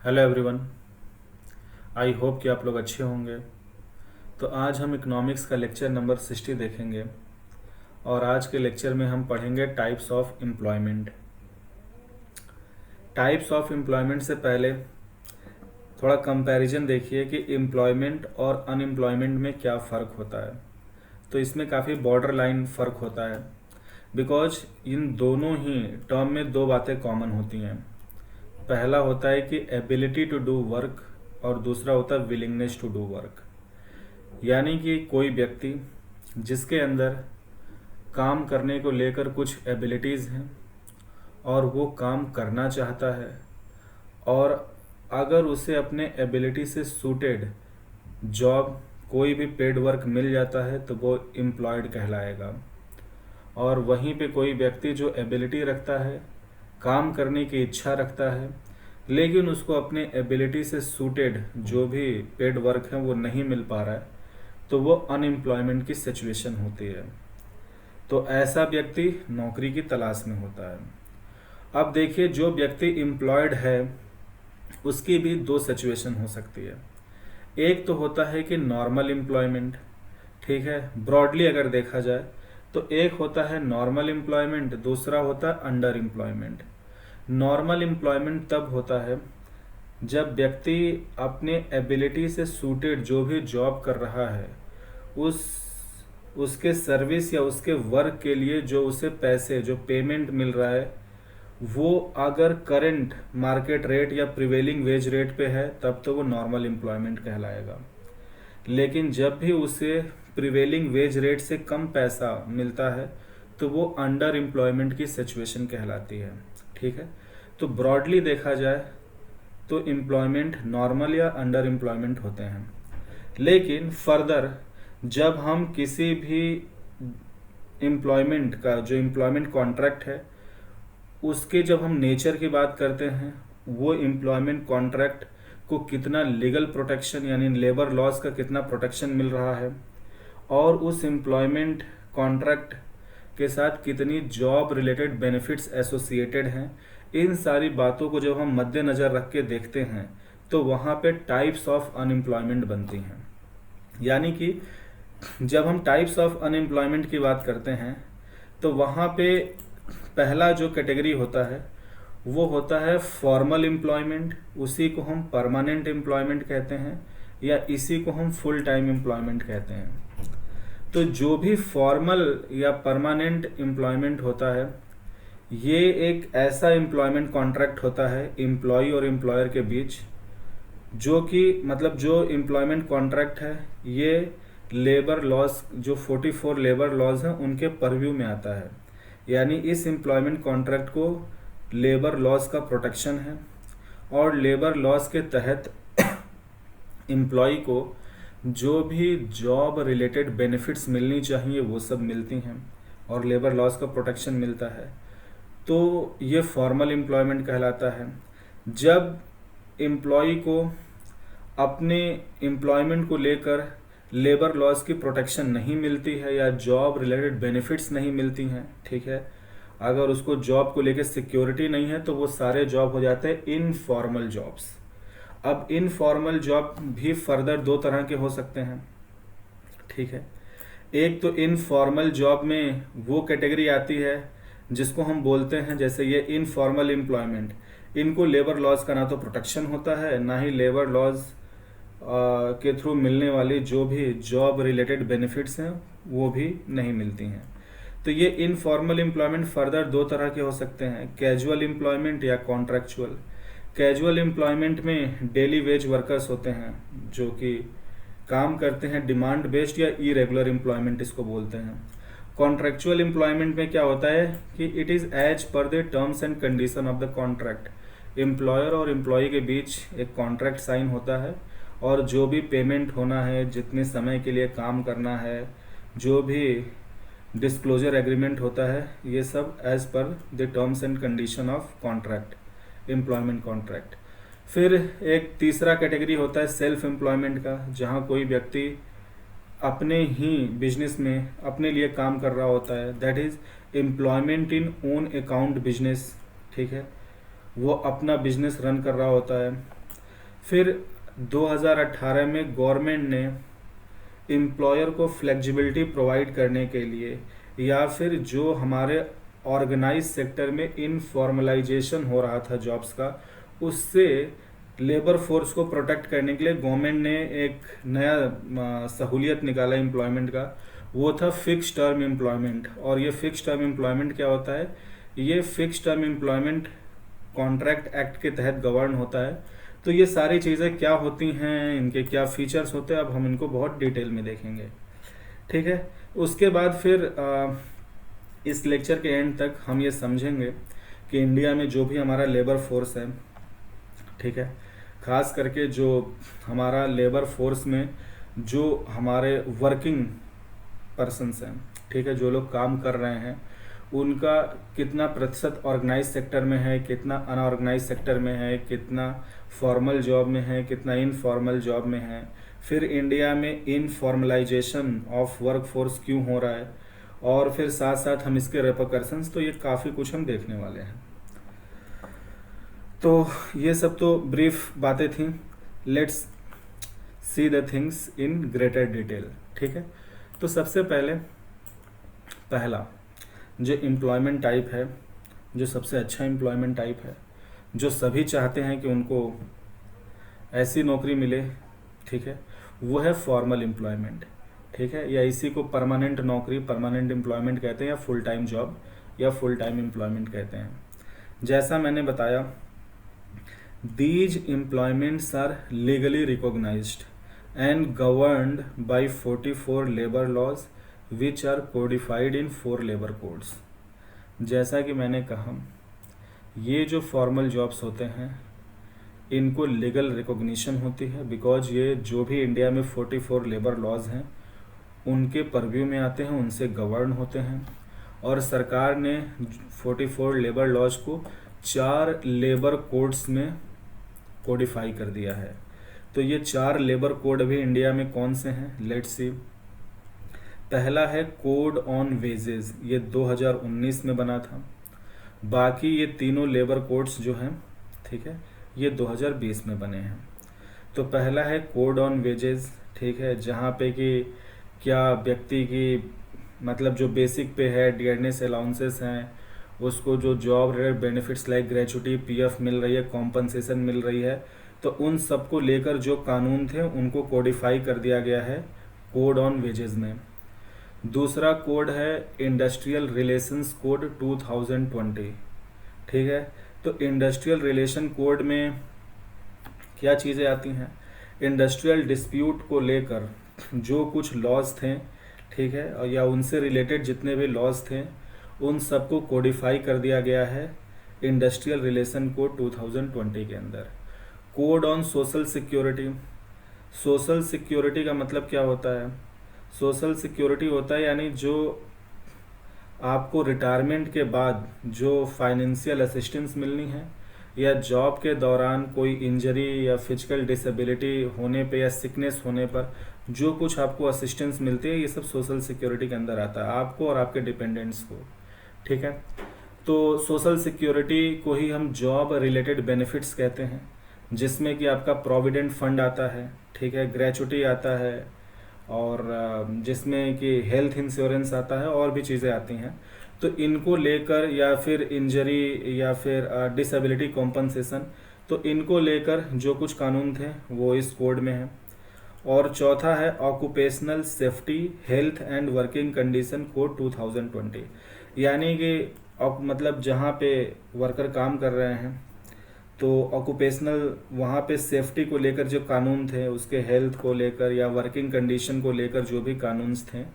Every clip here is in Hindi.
Hello everyone. आई होप कि आप लोग अच्छे होंगे। तो आज हम इकोनॉमिक्स का लेक्चर नंबर 60 देखेंगे और आज के लेक्चर में हम पढ़ेंगे types of employment. Types of employment से पहले थोड़ा कंपैरिजन देखिए कि एम्प्लॉयमेंट और अनएम्प्लॉयमेंट में क्या फ़र्क होता है। तो इसमें काफ़ी बॉर्डर लाइन फ़र्क होता है, बिकॉज इन दोनों ही टर्म में दो बातें कॉमन होती हैं। पहला होता है कि एबिलिटी टू डू वर्क और दूसरा होता है विलिंगनेस टू डू वर्क। यानी कि कोई व्यक्ति जिसके अंदर काम करने को लेकर कुछ एबिलिटीज़ हैं और वो काम करना चाहता है, और अगर उसे अपने एबिलिटी से सूटेड जॉब कोई भी पेड वर्क मिल जाता है तो वो एम्प्लॉयड कहलाएगा। और वहीं पे कोई व्यक्ति जो एबिलिटी रखता है, काम करने की इच्छा रखता है, लेकिन उसको अपने एबिलिटी से सूटेड जो भी पेड वर्क है वो नहीं मिल पा रहा है, तो वो अनएम्प्लॉयमेंट की सिचुएशन होती है। तो ऐसा व्यक्ति नौकरी की तलाश में होता है। अब देखिए, जो व्यक्ति एम्प्लॉयड है उसकी भी दो सिचुएशन हो सकती है। एक तो होता है कि नॉर्मल एम्प्लॉयमेंट, ठीक है, ब्रॉडली अगर देखा जाए तो एक होता है नॉर्मल एम्प्लॉयमेंट, दूसरा होता है अंडर एम्प्लॉयमेंट। नॉर्मल एम्प्लॉयमेंट तब होता है जब व्यक्ति अपने एबिलिटी से सूटेड जो भी जॉब कर रहा है उस उसके सर्विस या उसके वर्क के लिए जो उसे पैसे जो पेमेंट मिल रहा है वो अगर करंट मार्केट रेट या प्रिवेलिंग वेज रेट पे है तब तो वो नॉर्मल एम्प्लॉयमेंट कहलाएगा। लेकिन जब भी उसे प्रिवेलिंग वेज रेट से कम पैसा मिलता है तो वो अंडर एम्प्लॉयमेंट की सिचुएशन कहलाती है। ठीक है, तो ब्रॉडली देखा जाए तो एम्प्लॉयमेंट नॉर्मल या अंडर एम्प्लॉयमेंट होते हैं। लेकिन फर्दर जब हम किसी भी एम्प्लॉयमेंट का जो एम्प्लॉयमेंट कॉन्ट्रैक्ट है उसके जब हम नेचर की बात करते हैं, वो एम्प्लॉयमेंट कॉन्ट्रैक्ट को कितना लीगल प्रोटेक्शन यानी लेबर लॉज का कितना प्रोटेक्शन मिल रहा है और उस एम्प्लॉयमेंट कॉन्ट्रैक्ट के साथ कितनी जॉब रिलेटेड बेनिफिट्स एसोसिएटेड हैं, इन सारी बातों को जब हम मद्देनज़र रख के देखते हैं तो वहाँ पे टाइप्स ऑफ अनएम्प्लॉयमेंट बनती हैं। यानी कि जब हम टाइप्स ऑफ अनएम्प्लॉयमेंट की बात करते हैं तो वहाँ पे पहला जो कैटेगरी होता है वो होता है फॉर्मल एम्प्लॉयमेंट। उसी को हम परमानेंट एम्प्लॉयमेंट कहते हैं या इसी को हम फुल टाइम एम्प्लॉयमेंट कहते हैं। तो जो भी फॉर्मल या परमानेंट एम्प्लॉयमेंट होता है ये एक ऐसा एम्प्लॉयमेंट कॉन्ट्रैक्ट होता है एम्प्लॉय और एम्प्लॉयर के बीच, जो कि मतलब जो एम्प्लॉयमेंट कॉन्ट्रैक्ट है ये लेबर लॉज जो 44 लेबर लॉज हैं उनके परव्यू में आता है। यानी इस एम्प्लॉयमेंट कॉन्ट्रैक्ट को लेबर लॉज का प्रोटेक्शन है और लेबर लॉज के तहत एम्प्लॉय को जो भी जॉब रिलेटेड बेनिफिट्स मिलनी चाहिए वो सब मिलती हैं और लेबर लॉज का प्रोटेक्शन मिलता है। तो ये फॉर्मल एम्प्लॉयमेंट कहलाता है। जब एम्प्लॉय को अपने एम्प्लॉयमेंट को लेकर लेबर लॉज की प्रोटेक्शन नहीं मिलती है या जॉब रिलेटेड बेनिफिट्स नहीं मिलती हैं, ठीक है, अगर उसको जॉब को लेकर सिक्योरिटी नहीं है तो वो सारे जॉब हो जाते हैं इनफॉर्मल जॉब्स। अब इनफॉर्मल जॉब भी फर्दर दो तरह के हो सकते हैं, ठीक है। एक तो इनफॉर्मल जॉब में वो कैटेगरी आती है जिसको हम बोलते हैं, जैसे ये इनफॉर्मल एम्प्लॉयमेंट, इनको लेबर लॉज का ना तो प्रोटेक्शन होता है ना ही लेबर लॉज के थ्रू मिलने वाली जो भी जॉब रिलेटेड बेनिफिट्स हैं वो भी नहीं मिलती हैं। तो ये इनफॉर्मल एम्प्लॉयमेंट फर्दर दो तरह के हो सकते हैं, कैजुअल एम्प्लॉयमेंट या कॉन्ट्रैक्चुअल। कैजुअल एम्प्लॉयमेंट में डेली वेज वर्कर्स होते हैं जो कि काम करते हैं डिमांड बेस्ड या इरेगुलर एम्प्लॉयमेंट इसको बोलते हैं। कॉन्ट्रैक्चुअल एम्प्लॉयमेंट में क्या होता है कि it is as per the terms and condition of the contract. Employer और एम्प्लॉय के बीच एक कॉन्ट्रैक्ट साइन होता है और जो भी पेमेंट होना है, जितने समय के लिए काम करना है, जो भी डिस्क्लोजर एग्रीमेंट होता है, ये सब as per the terms and condition of contract, employment contract. फिर एक तीसरा कैटेगरी होता है सेल्फ एम्प्लॉयमेंट का, जहाँ कोई व्यक्ति अपने ही बिजनेस में अपने लिए काम कर रहा होता है, that is employment in own account business, ठीक है, वो अपना बिजनेस रन कर रहा होता है। फिर 2018 में गवर्नमेंट ने एम्प्लॉयर को फ्लेक्सिबिलिटी प्रोवाइड करने के लिए, या फिर जो हमारे ऑर्गेनाइज सेक्टर में इनफॉर्मलाइजेशन हो रहा था जॉब्स का, उससे लेबर फोर्स को प्रोटेक्ट करने के लिए गवर्नमेंट ने एक नया सहूलियत निकाला एम्प्लॉयमेंट का। वो था फिक्स टर्म एम्प्लॉयमेंट। और ये फिक्स टर्म एम्प्लॉयमेंट क्या होता है? ये fix term employment contract act के तहत गवर्न होता है। तो ये सारी चीज़ें क्या होती हैं, इनके क्या फीचर्स होते हैं, अब हम इनको बहुत डिटेल में देखेंगे। ठीक है। उसके बाद फिर इस लेक्चर के एंड तक हम ये समझेंगे कि इंडिया में जो भी हमारा लेबर फोर्स है, ठीक है, खास करके जो हमारा लेबर फोर्स में जो हमारे वर्किंग पर्सन्स हैं, ठीक है, जो लोग काम कर रहे हैं, उनका कितना प्रतिशत ऑर्गेनाइज सेक्टर में है, कितना अनऑर्गेनाइज सेक्टर में है, कितना फॉर्मल जॉब में है, कितना इनफॉर्मल जॉब में है, फिर इंडिया में इनफॉर्मलाइजेशन ऑफ वर्क फोर्स क्यों हो रहा है, और फिर साथ साथ हम इसके रेपरकशंस, तो ये काफ़ी कुछ हम देखने वाले हैं। तो ये सब तो ब्रीफ बातें थी। Let's see the things in greater detail. ठीक है। तो सबसे पहला जो एम्प्लॉयमेंट टाइप है, जो सबसे अच्छा एम्प्लॉयमेंट टाइप है, जो सभी चाहते हैं कि उनको ऐसी नौकरी मिले, ठीक है, वो है फॉर्मल एम्प्लॉयमेंट। ठीक है, या इसी को परमानेंट नौकरी, परमानेंट एम्प्लॉयमेंट कहते हैं, या फुल टाइम जॉब या फुल टाइम एम्प्लॉयमेंट कहते हैं। जैसा मैंने बताया, these employments are legally recognized and governed by 44 labor laws which are codified in 4 labor codes। जैसा कि मैंने कहा, ये जो फॉर्मल जॉब्स होते हैं इनको लीगल रिकॉग्निशन होती है, बिकॉज ये जो भी इंडिया में 44 लेबर लॉज हैं उनके परव्यू में आते हैं, उनसे गवर्न होते हैं। और सरकार ने 44 लेबर लॉज को 4 लेबर कोड्स में कोडिफाई कर दिया है। तो ये 4 लेबर कोड अभी इंडिया में कौन से हैं, लेट्स सी। पहला है कोड ऑन वेजेस, ये 2019 में बना था। बाकी ये तीनों लेबर कोड्स जो हैं, ठीक है, ये 2020 में बने हैं। तो पहला है कोड ऑन वेजेस, ठीक है, जहाँ पे कि क्या व्यक्ति की मतलब जो बेसिक पे है, डियरनेस अलाउंसेस हैं, उसको जो job related benefits like gratuity, PF मिल रही है, कॉम्पनसेशन मिल रही है, तो उन सबको लेकर जो कानून थे उनको कोडिफाई कर दिया गया है कोड ऑन वेजेस में। दूसरा कोड है इंडस्ट्रियल रिलेशंस कोड 2020। ठीक है। तो इंडस्ट्रियल रिलेशन कोड में क्या चीज़ें आती हैं? इंडस्ट्रियल डिस्प्यूट को लेकर जो कुछ लॉज थे, ठीक है, और या उनसे रिलेटेड जितने भी लॉज थे उन सबको कोडिफाई कर दिया गया है इंडस्ट्रियल रिलेशन कोड 2020 के अंदर। Code on social security, social security का मतलब क्या होता है? सोशल सिक्योरिटी होता है यानी जो आपको रिटायरमेंट के बाद जो फाइनेंशियल असिस्टेंस मिलनी है, या जॉब के दौरान कोई इंजरी या फिजिकल डिसेबिलिटी होने पे या सिकनेस होने पर जो कुछ आपको असिस्टेंस मिलती है, ये सब सोशल सिक्योरिटी के अंदर आता है, आपको और आपके डिपेंडेंट्स को। ठीक है। तो सोशल सिक्योरिटी को ही हम जॉब रिलेटेड बेनिफिट्स कहते हैं, जिसमें कि आपका प्रोविडेंट फंड आता है, ठीक है, ग्रेचुटी आता है, और जिसमें कि हेल्थ इंश्योरेंस आता है, और भी चीज़ें आती हैं। तो इनको लेकर, या फिर इंजरी या फिर डिसेबिलिटी कॉम्पनसेशन, तो इनको लेकर जो कुछ कानून थे वो इस कोड में है। और चौथा है occupational safety health and working condition code 2020, यानी कि मतलब जहाँ पे वर्कर काम कर रहे हैं तो ऑक्यूपेशनल वहाँ पे सेफ्टी को लेकर जो कानून थे, उसके हेल्थ को लेकर या वर्किंग कंडीशन को लेकर जो भी कानून्स थे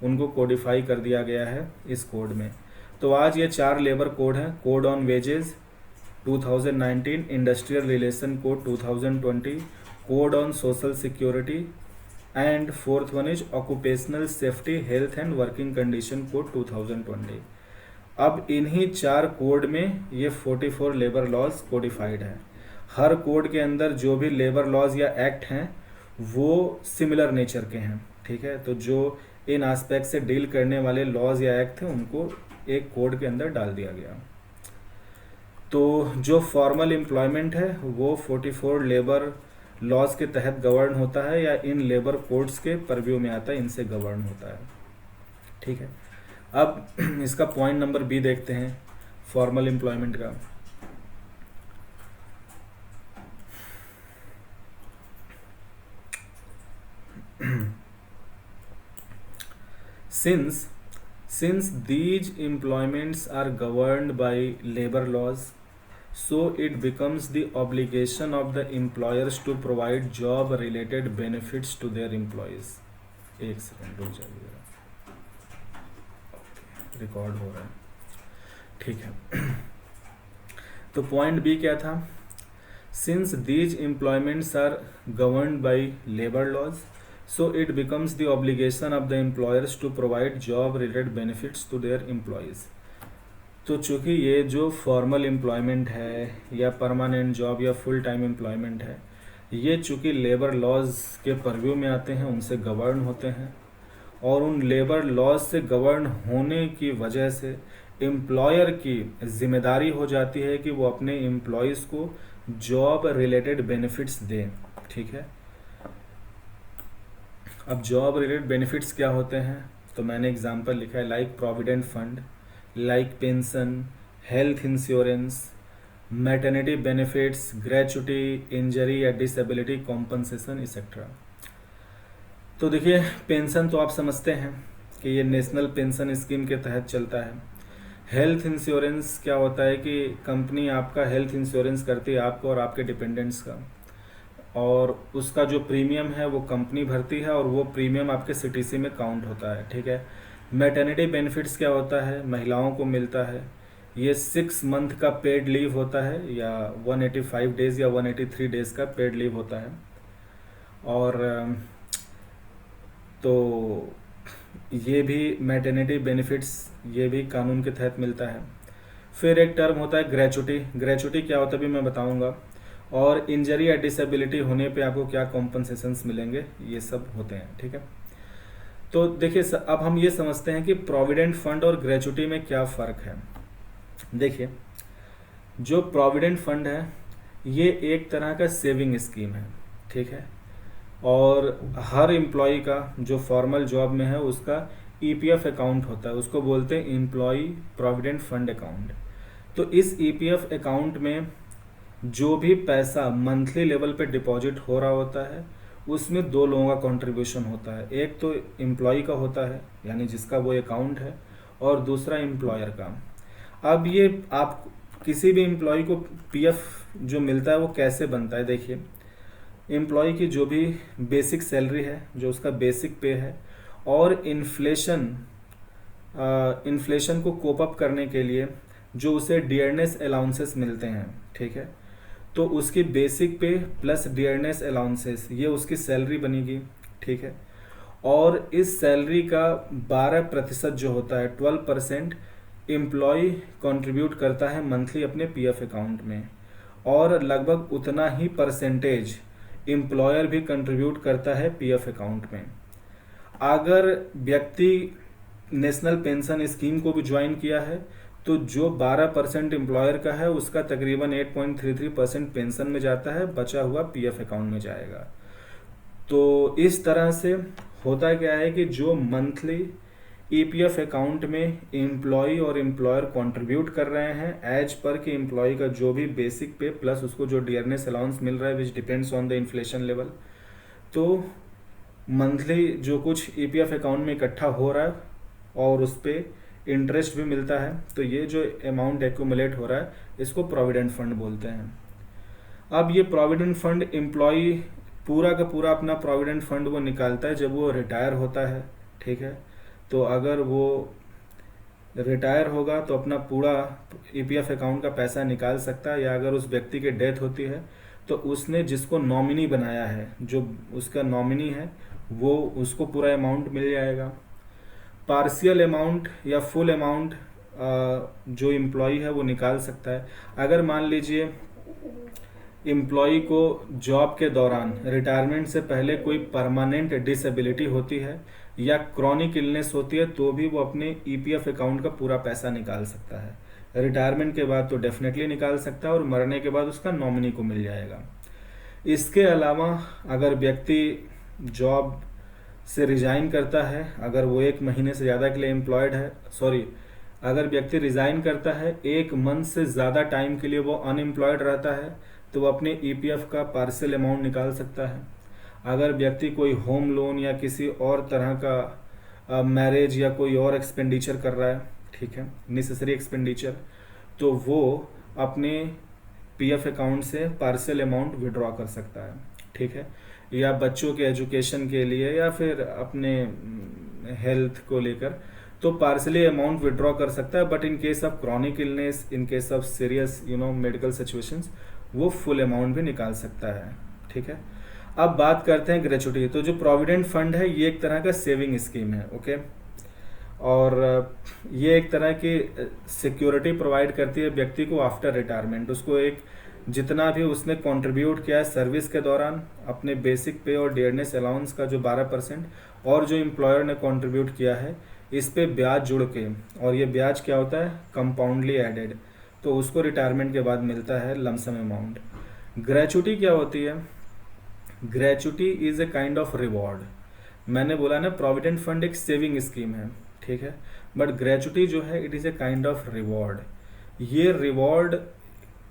उनको कोडिफाई कर दिया गया है इस कोड में। तो आज ये 4 लेबर कोड हैं, code on wages 2019, industrial relation code 2020, code on social security, and fourth one is occupational safety health and working condition code 2020। अब इन्हीं 4 कोड में ये 44 लेबर लॉज कोडिफाइड है। हर कोड के अंदर जो भी लेबर लॉज या एक्ट हैं वो सिमिलर नेचर के हैं। ठीक है। तो जो इन एस्पेक्ट से डील करने वाले लॉज या एक्ट थे उनको एक कोड के अंदर डाल दिया गया। तो जो फॉर्मल एम्प्लॉयमेंट है वो 44 लेबर लॉज के तहत गवर्न होता है या इन लेबर कोड्स के परव्यू में आता है, इनसे गवर्न होता है। ठीक है, अब इसका पॉइंट नंबर बी देखते हैं फॉर्मल एम्प्लॉयमेंट का। Since these employments are governed by labor laws, so it becomes the obligation of the employers to provide job related benefits to their employees। एक सेकंड रुक जाइए, रिकॉर्ड हो रहा है। ठीक है, तो पॉइंट बी क्या था? Since these employments are governed by labour laws, so it becomes the obligation of the employers to provide job related benefits to their employees। तो चूँकि ये जो फॉर्मल एम्प्लॉयमेंट है या परमानेंट जॉब या फुल टाइम एम्प्लॉयमेंट है, ये चूँकि लेबर लॉज के परव्यू में आते हैं, उनसे गवर्न होते हैं, और उन लेबर लॉज से गवर्न होने की वजह से एम्प्लॉयर की जिम्मेदारी हो जाती है कि वो अपने एम्प्लॉयज़ को जॉब रिलेटेड बेनिफिट्स दें। ठीक है, अब जॉब रिलेटेड बेनिफिट्स क्या होते हैं? तो मैंने एग्जांपल लिखा है, like provident fund, like pension, health insurance, maternity benefits, gratuity, injury या डिसेबिलिटी कॉम्पनसेशन एक्सेट्रा। तो देखिए, पेंशन तो आप समझते हैं कि ये नेशनल पेंशन स्कीम के तहत चलता है। हेल्थ इंश्योरेंस क्या होता है कि कंपनी आपका हेल्थ इंश्योरेंस करती है, आपको और आपके डिपेंडेंट्स का, और उसका जो प्रीमियम है वो कंपनी भरती है और वो प्रीमियम आपके सीटीसी में काउंट होता है। ठीक है, मैटरनिटी बेनिफिट्स क्या होता है? महिलाओं को मिलता है, ये 6 मंथ का पेड लीव होता है या 185 डेज़ या 183 डेज़ का पेड लीव होता है। और तो ये भी मैटरनिटी बेनिफिट्स ये भी कानून के तहत मिलता है। फिर एक टर्म होता है ग्रेचुटी। ग्रेचुटी क्या होता है भी मैं बताऊंगा, और इंजरी या डिसेबिलिटी होने पे आपको क्या कॉम्पनसेशंस मिलेंगे, ये सब होते हैं। ठीक है, तो देखिए अब हम ये समझते हैं कि प्रोविडेंट फंड और ग्रेचुटी में क्या फ़र्क है। देखिए, जो प्रोविडेंट फंड है ये एक तरह का सेविंग स्कीम है। ठीक है, और हर एम्प्लॉय का जो फॉर्मल जॉब में है उसका ईपीएफ अकाउंट होता है, उसको बोलते हैं एम्प्लॉय प्रोविडेंट फंड अकाउंट। तो इस ईपीएफ अकाउंट में जो भी पैसा मंथली लेवल पे डिपॉजिट हो रहा होता है उसमें 2 लोगों का कंट्रीब्यूशन होता है। एक तो एम्प्लॉय का होता है, यानी जिसका वो अकाउंट है, और दूसरा एम्प्लॉयर का। अब ये आप किसी भी एम्प्लॉय को पीएफ जो मिलता है वो कैसे बनता है? देखिए, एम्प्लॉय की जो भी बेसिक सैलरी है, जो उसका बेसिक पे है, और इन्फ्लेशन को कोप अप करने के लिए जो उसे डियरनेस अलाउंसेस मिलते हैं। ठीक है, तो उसकी बेसिक पे प्लस डियरनेस अलाउंसेस, ये उसकी सैलरी बनेगी। ठीक है, और इस सैलरी का 12% जो होता है, 12% एम्प्लॉय कंट्रीब्यूट करता है मंथली अपने पीएफ अकाउंट में, और लगभग उतना ही परसेंटेज एम्प्लॉयर भी कंट्रीब्यूट करता है पीएफ अकाउंट में। अगर व्यक्ति नेशनल पेंशन स्कीम को भी ज्वाइन किया है तो जो 12% एम्प्लॉयर का है उसका तकरीबन 8.33% पेंशन में जाता है, बचा हुआ पीएफ अकाउंट में जाएगा। तो इस तरह से होता क्या है कि जो मंथली ईपीएफ अकाउंट में एम्प्लॉय और एम्प्लॉयर कंट्रीब्यूट कर रहे हैं एज पर कि एम्प्लॉय का जो भी बेसिक पे प्लस उसको जो डियरनेस अलाउंस मिल रहा है which depends on the inflation level, तो मंथली जो कुछ ईपीएफ अकाउंट में इकट्ठा हो रहा है और उस पर इंटरेस्ट भी मिलता है, तो ये जो अमाउंट एक्यूमुलेट हो रहा है इसको प्रोविडेंट फंड बोलते हैं। अब ये प्रोविडेंट फंड एम्प्लॉय पूरा का पूरा अपना प्रोविडेंट फंड वो निकालता है जब वो रिटायर होता है। ठीक है, तो अगर वो रिटायर होगा तो अपना पूरा ईपीएफ अकाउंट का पैसा निकाल सकता है, या अगर उस व्यक्ति की डेथ होती है तो उसने जिसको नॉमिनी बनाया है, जो उसका नॉमिनी है, वो उसको पूरा अमाउंट मिल जाएगा। पार्शियल अमाउंट या फुल अमाउंट जो एम्प्लॉय है वो निकाल सकता है। अगर मान लीजिए एम्प्लॉय को जॉब के दौरान रिटायरमेंट से पहले कोई परमानेंट डिसेबिलिटी होती है या क्रॉनिक इलनेस होती है तो भी वो अपने ईपीएफ अकाउंट का पूरा पैसा निकाल सकता है। रिटायरमेंट के बाद तो डेफिनेटली निकाल सकता है, और मरने के बाद उसका नॉमिनी को मिल जाएगा। इसके अलावा अगर व्यक्ति जॉब से रिजाइन करता है, अगर वो 1 महीने से ज़्यादा के लिए एम्प्लॉयड है, सॉरी, अगर व्यक्ति रिजाइन करता है 1 मंथ से ज़्यादा टाइम के लिए वो अनएम्प्लॉयड रहता है, तो वो अपने ईपीएफ का पार्शियल अमाउंट निकाल सकता है। अगर व्यक्ति कोई होम लोन या किसी और तरह का मैरिज या कोई और एक्सपेंडिचर कर रहा है, ठीक है, नेसेसरी एक्सपेंडिचर, तो वो अपने पीएफ अकाउंट से पार्शियल अमाउंट विड्रॉ कर सकता है, ठीक है। या बच्चों के एजुकेशन के लिए या फिर अपने हेल्थ को लेकर तो पार्शली अमाउंट विड्रॉ कर सकता है, but in case of chronic illness, in case of serious medical situations, वो फुल अमाउंट भी निकाल सकता है, ठीक है। अब बात करते हैं ग्रेचुटी। तो जो प्रोविडेंट फंड है ये एक तरह का सेविंग स्कीम है, ओके, और ये एक तरह की सिक्योरिटी प्रोवाइड करती है व्यक्ति को आफ्टर रिटायरमेंट। उसको एक जितना भी उसने कंट्रीब्यूट किया है सर्विस के दौरान, अपने बेसिक पे और डियरनेस अलाउंस का जो 12% और जो एम्प्लॉयर ने कंट्रीब्यूट किया है, इस पे ब्याज जुड़ के, और ये ब्याज क्या होता है, कंपाउंडली एडेड, तो उसको रिटायरमेंट के बाद मिलता है लमसम अमाउंट। ग्रेचुटी क्या होती है? Gratuity is a kind of reward. मैंने बोला ना प्रोविडेंट फंड एक सेविंग स्कीम है, ठीक है, बट ग्रेचुटी जो है it is a kind of reward. ये रिवॉर्ड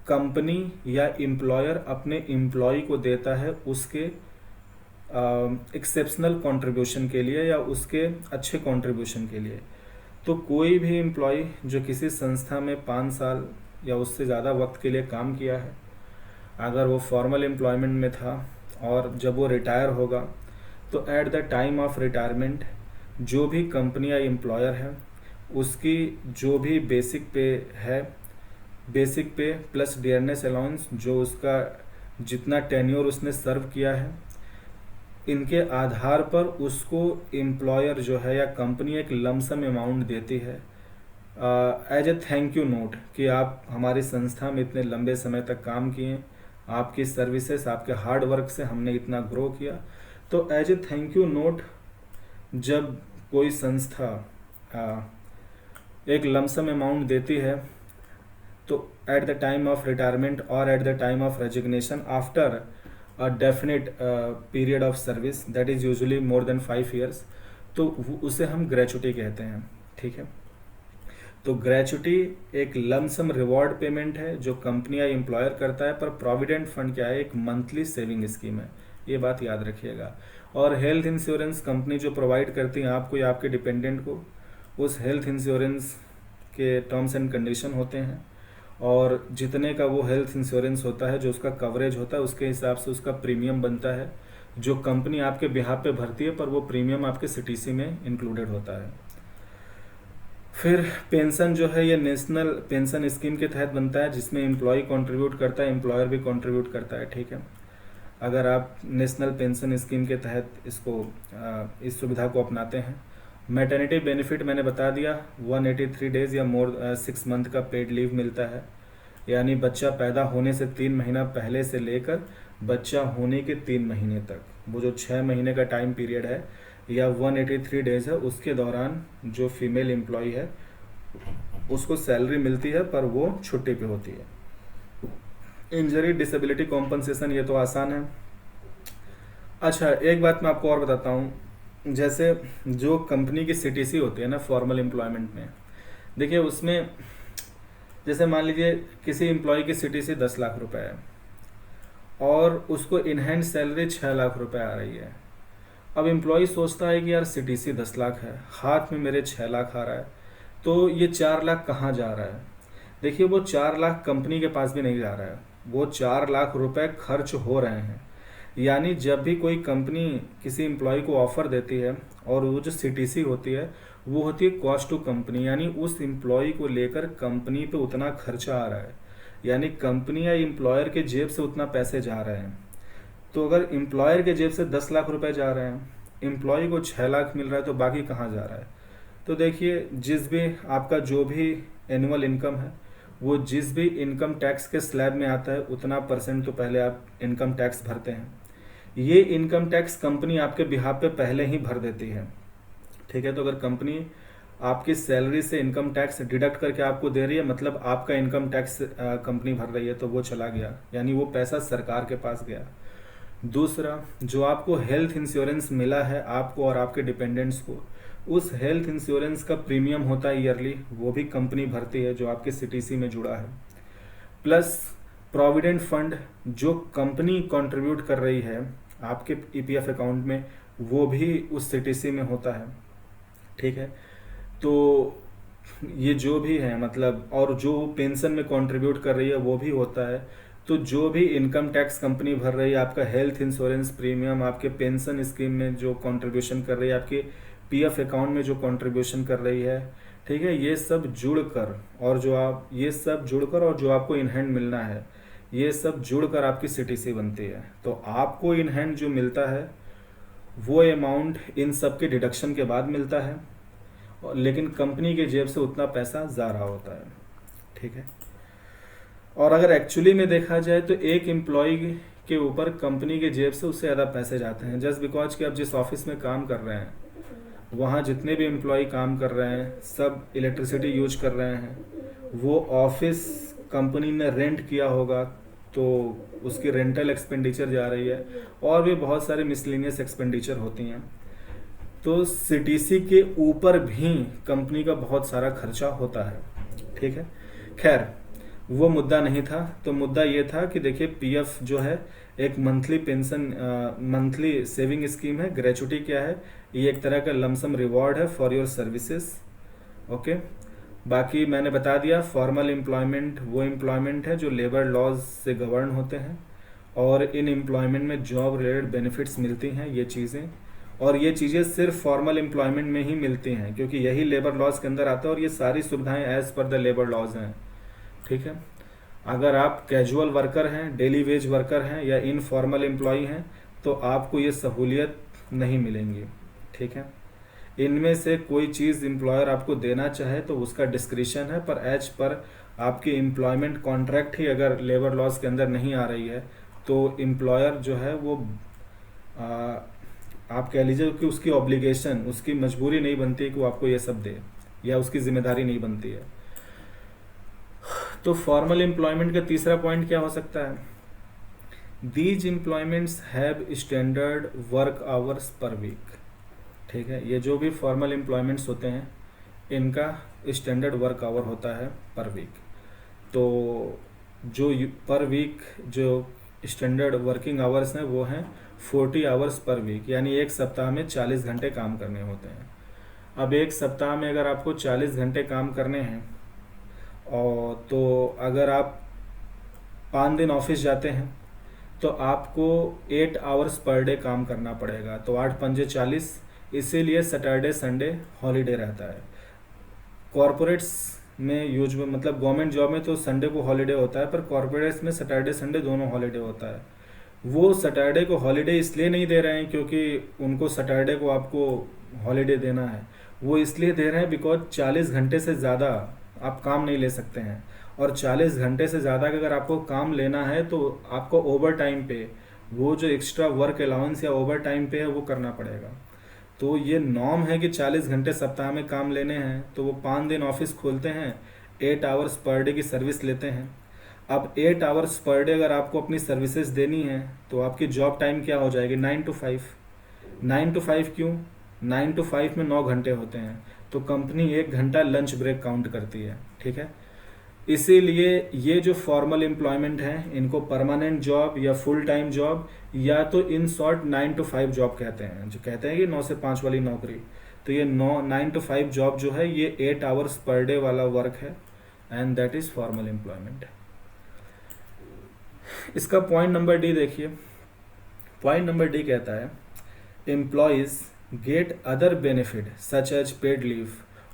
कंपनी या एम्प्लॉयर अपने एम्प्लॉय को देता है उसके एक्सेप्शनल कंट्रीब्यूशन के लिए या उसके अच्छे कंट्रीब्यूशन के लिए। तो कोई भी एम्प्लॉय जो किसी संस्था में 5 साल या उससे ज़्यादा वक्त के लिए काम किया है, अगर वो फॉर्मल एम्प्लॉयमेंट में था और जब वो रिटायर होगा, तो at the time of retirement जो भी कंपनी या एम्प्लॉयर है उसकी जो भी बेसिक पे है, बेसिक पे प्लस डियरनेस अलाउंस, जो उसका जितना टेन्योर उसने सर्व किया है, इनके आधार पर उसको एम्प्लॉयर जो है या कंपनी एक लमसम अमाउंट देती है as a thank you note कि आप हमारी संस्था में इतने लंबे समय तक काम किए, आपकी सर्विसेज, आपके हार्ड वर्क से हमने इतना ग्रो किया। तो as a thank you note जब कोई संस्था एक लमसम अमाउंट देती है, तो at the time of retirement और at the time of resignation after a definite period of service that is usually more than 5 years, तो उसे हम ग्रेचुटी कहते हैं, ठीक है। तो ग्रेचुटी एक लमसम रिवॉर्ड पेमेंट है जो कंपनी या एम्प्लॉयर करता है, पर प्रोविडेंट फंड क्या है, एक मंथली सेविंग स्कीम है, ये बात याद रखिएगा। और हेल्थ इंश्योरेंस कंपनी जो प्रोवाइड करती है आपको या आपके डिपेंडेंट को, उस हेल्थ इंश्योरेंस के टर्म्स एंड कंडीशन होते हैं, और जितने का वो हेल्थ इंश्योरेंस होता है, जो उसका कवरेज होता है, उसके हिसाब से उसका प्रीमियम बनता है, जो कंपनी आपके बिहाफ पे भरती है, पर वो प्रीमियम आपके सीटीसी में इंक्लूडेड होता है। फिर पेंशन जो है ये नेशनल पेंशन स्कीम के तहत बनता है, जिसमें एम्प्लॉय कंट्रीब्यूट करता है, एम्प्लॉयर भी कंट्रीब्यूट करता है, ठीक है। अगर आप नेशनल पेंशन स्कीम के तहत इस सुविधा को अपनाते हैं। मैटरनिटी बेनिफिट मैंने बता दिया, 183 डेज या मोर 6 मंथ का पेड लीव मिलता है, यानी बच्चा पैदा होने से 3 महीना पहले से लेकर बच्चा होने के 3 महीने तक, वो जो 6 महीने का टाइम पीरियड है या 183 डेज है, उसके दौरान जो फीमेल एम्प्लॉय है उसको सैलरी मिलती है, पर वो छुट्टी पे होती है। इंजरी डिसेबिलिटी कॉम्पनसेशन ये तो आसान है। अच्छा, एक बात मैं आपको और बताता हूँ, जैसे जो कंपनी की सीटीसी होती है ना फॉर्मल एम्प्लॉयमेंट में, देखिए उसमें जैसे मान लीजिए किसी एम्प्लॉय की सीटीसी 10 लाख रुपए है और उसको इन हैंड सैलरी 6 लाख रुपए आ रही है। अब एम्प्लॉय सोचता है कि यार सीटीसी 10 लाख है, हाथ में मेरे 6 लाख आ रहा है, तो ये 4 लाख कहाँ जा रहा है? देखिए वो 4 लाख कंपनी के पास भी नहीं जा रहा है, वो 4 लाख रुपए खर्च हो रहे हैं। यानी जब भी कोई कंपनी किसी एम्प्लॉय को ऑफर देती है, और वो जो सीटीसी होती है वो होती है कॉस्ट टू कंपनी, यानी उस एम्प्लॉय को लेकर कंपनी पे उतना खर्चा आ रहा है, यानी कंपनी या एम्प्लॉयर के जेब से उतना पैसे जा रहे हैं। तो अगर एम्प्लॉयर के जेब से 10 लाख रुपए जा रहे हैं, एम्प्लॉय को 6 लाख मिल रहा है, तो बाकी कहाँ जा रहा है? तो देखिए जिस भी आपका जो भी एनुअल इनकम है, वो जिस भी इनकम टैक्स के स्लैब में आता है उतना परसेंट तो पहले आप इनकम टैक्स भरते हैं। ये इनकम टैक्स कंपनी आपके बिहाफ पे पहले ही भर देती है, ठीक है। तो अगर कंपनी आपकी सैलरी से इनकम टैक्स डिडक्ट करके आपको दे रही है, मतलब आपका इनकम टैक्स कंपनी भर रही है, तो वो चला गया, यानी वो पैसा सरकार के पास गया। दूसरा, जो आपको हेल्थ इंश्योरेंस मिला है आपको और आपके डिपेंडेंट्स को, उस हेल्थ इंश्योरेंस का प्रीमियम होता है ईयरली, वो भी कंपनी भरती है जो आपके सीटीसी में जुड़ा है। प्लस प्रोविडेंट फंड जो कंपनी कंट्रीब्यूट कर रही है आपके ईपीएफ अकाउंट में, वो भी उस सीटीसी में होता है। ठीक है, तो ये जो भी है मतलब, और जो पेंशन में कंट्रीब्यूट कर रही है वो भी होता है। तो जो भी इनकम टैक्स कंपनी भर रही है, आपका हेल्थ इंश्योरेंस प्रीमियम, आपके पेंशन स्कीम में जो कंट्रीब्यूशन कर रही है, आपके पीएफ अकाउंट में जो कंट्रीब्यूशन कर रही है, ठीक है, ये सब जुड़कर, और जो आपको इन हैंड मिलना है, ये सब जुड़कर आपकी सीटीसी बनती है। तो आपको इन हैंड जो मिलता है वो अमाउंट इन सब के डिडक्शन के बाद मिलता है, लेकिन कंपनी के जेब से उतना पैसा जा रहा होता है। ठीक है, और अगर एक्चुअली में देखा जाए तो एक एम्प्लॉय के ऊपर कंपनी के जेब से उससे ज़्यादा पैसे जाते हैं, जस्ट बिकॉज कि आप जिस ऑफिस में काम कर रहे हैं वहाँ जितने भी एम्प्लॉय काम कर रहे हैं सब इलेक्ट्रिसिटी यूज कर रहे हैं। वो ऑफिस कंपनी ने रेंट किया होगा तो उसकी रेंटल एक्सपेंडिचर जा रही है, और भी बहुत सारे मिसलिनियस एक्सपेंडिचर होती हैं। तो सीटीसी के ऊपर भी कंपनी का बहुत सारा खर्चा होता है। ठीक है, खैर वो मुद्दा नहीं था। तो मुद्दा ये था कि देखिए पीएफ जो है एक monthly pension, monthly saving scheme है। ग्रेचुटी क्या है, ये एक तरह का लमसम रिवॉर्ड है फॉर योर सर्विसेज। ओके, बाकी मैंने बता दिया फॉर्मल एम्प्लॉयमेंट वो एम्प्लॉयमेंट है जो लेबर लॉज से गवर्न होते हैं, और इन एम्प्लॉयमेंट में जॉब रिलेटेड बेनिफिट्स मिलती हैं ये चीज़ें, और ये चीज़ें सिर्फ फॉर्मल एम्प्लॉयमेंट में ही मिलती हैं क्योंकि यही लेबर लॉज के अंदर आता है, और ये सारी सुविधाएं as per the labour laws हैं। ठीक है, अगर आप कैजुअल वर्कर हैं, डेली वेज वर्कर हैं, या इनफॉर्मल एम्प्लॉई हैं तो आपको ये सहूलियत नहीं मिलेंगी। ठीक है, इनमें से कोई चीज़ एम्प्लॉयर आपको देना चाहे तो उसका डिस्क्रिशन है, पर एज पर आपकी एम्प्लॉयमेंट कॉन्ट्रैक्ट ही अगर लेबर लॉज के अंदर नहीं आ रही है तो एम्प्लॉयर जो है वो आप कह लीजिए कि उसकी ऑब्लिगेशन, उसकी मजबूरी नहीं बनती है कि वो आपको ये सब दे, या उसकी जिम्मेदारी नहीं बनती है। तो फॉर्मल एम्प्लॉयमेंट का तीसरा पॉइंट क्या हो सकता है, these employments have standard work hours per week. ठीक है, ये जो भी फॉर्मल एम्प्लॉयमेंट्स होते हैं इनका स्टैंडर्ड वर्क आवर होता है पर वीक। तो जो पर वीक जो स्टैंडर्ड वर्किंग आवर्स हैं वो हैं 40 आवर्स पर वीक, यानी एक सप्ताह में 40 घंटे काम करने होते हैं। अब एक सप्ताह में अगर आपको 40 घंटे काम करने हैं, और तो अगर आप 5 दिन ऑफिस जाते हैं तो आपको 8 आवर्स पर डे काम करना पड़ेगा। तो 8 पंजे 40, इसीलिए सैटरडे संडे हॉलीडे रहता है। कॉरपोरेट्स में यूज में मतलब गवर्नमेंट जॉब में तो संडे को हॉलीडे होता है, पर कॉरपोरेट्स में सैटरडे संडे दोनों हॉलीडे होता है। वो सैटरडे को हॉलीडे इसलिए नहीं दे रहे हैं क्योंकि उनको सैटरडे को आपको हॉलीडे देना है, वो इसलिए दे रहे हैं बिकॉज 40 घंटे से ज़्यादा आप काम नहीं ले सकते हैं, और 40 घंटे से ज़्यादा का अगर आपको काम लेना है तो आपको ओवर टाइम पे, वो जो एक्स्ट्रा वर्क अलाउंस या ओवर टाइम पे है वो करना पड़ेगा। तो ये नॉर्म है कि 40 घंटे सप्ताह में काम लेने हैं, तो वो 5 दिन ऑफिस खोलते हैं, 8 आवर्स पर डे की सर्विस लेते हैं। अब 8 आवर्स पर डे अगर आपको अपनी सर्विसेज देनी है तो आपकी जॉब टाइम क्या हो जाएगी, 9 to 5। 9 to 5 क्यों, 9 to 5 में 9 घंटे होते हैं, तो कंपनी 1 घंटा लंच ब्रेक काउंट करती है। ठीक है, इसीलिए ये जो फॉर्मल एम्प्लॉयमेंट है इनको परमानेंट जॉब या फुल टाइम जॉब, या तो इन शॉर्ट 9 to 5 जॉब कहते हैं, जो कहते हैं कि 9 से 5 वाली नौकरी। तो ये 9 to 5 जॉब जो है ये 8 आवर्स पर डे वाला वर्क है, and that is formal employment. इसका पॉइंट नंबर डी देखिए। पॉइंट नंबर डी कहता है employees get other benefit such as paid leave,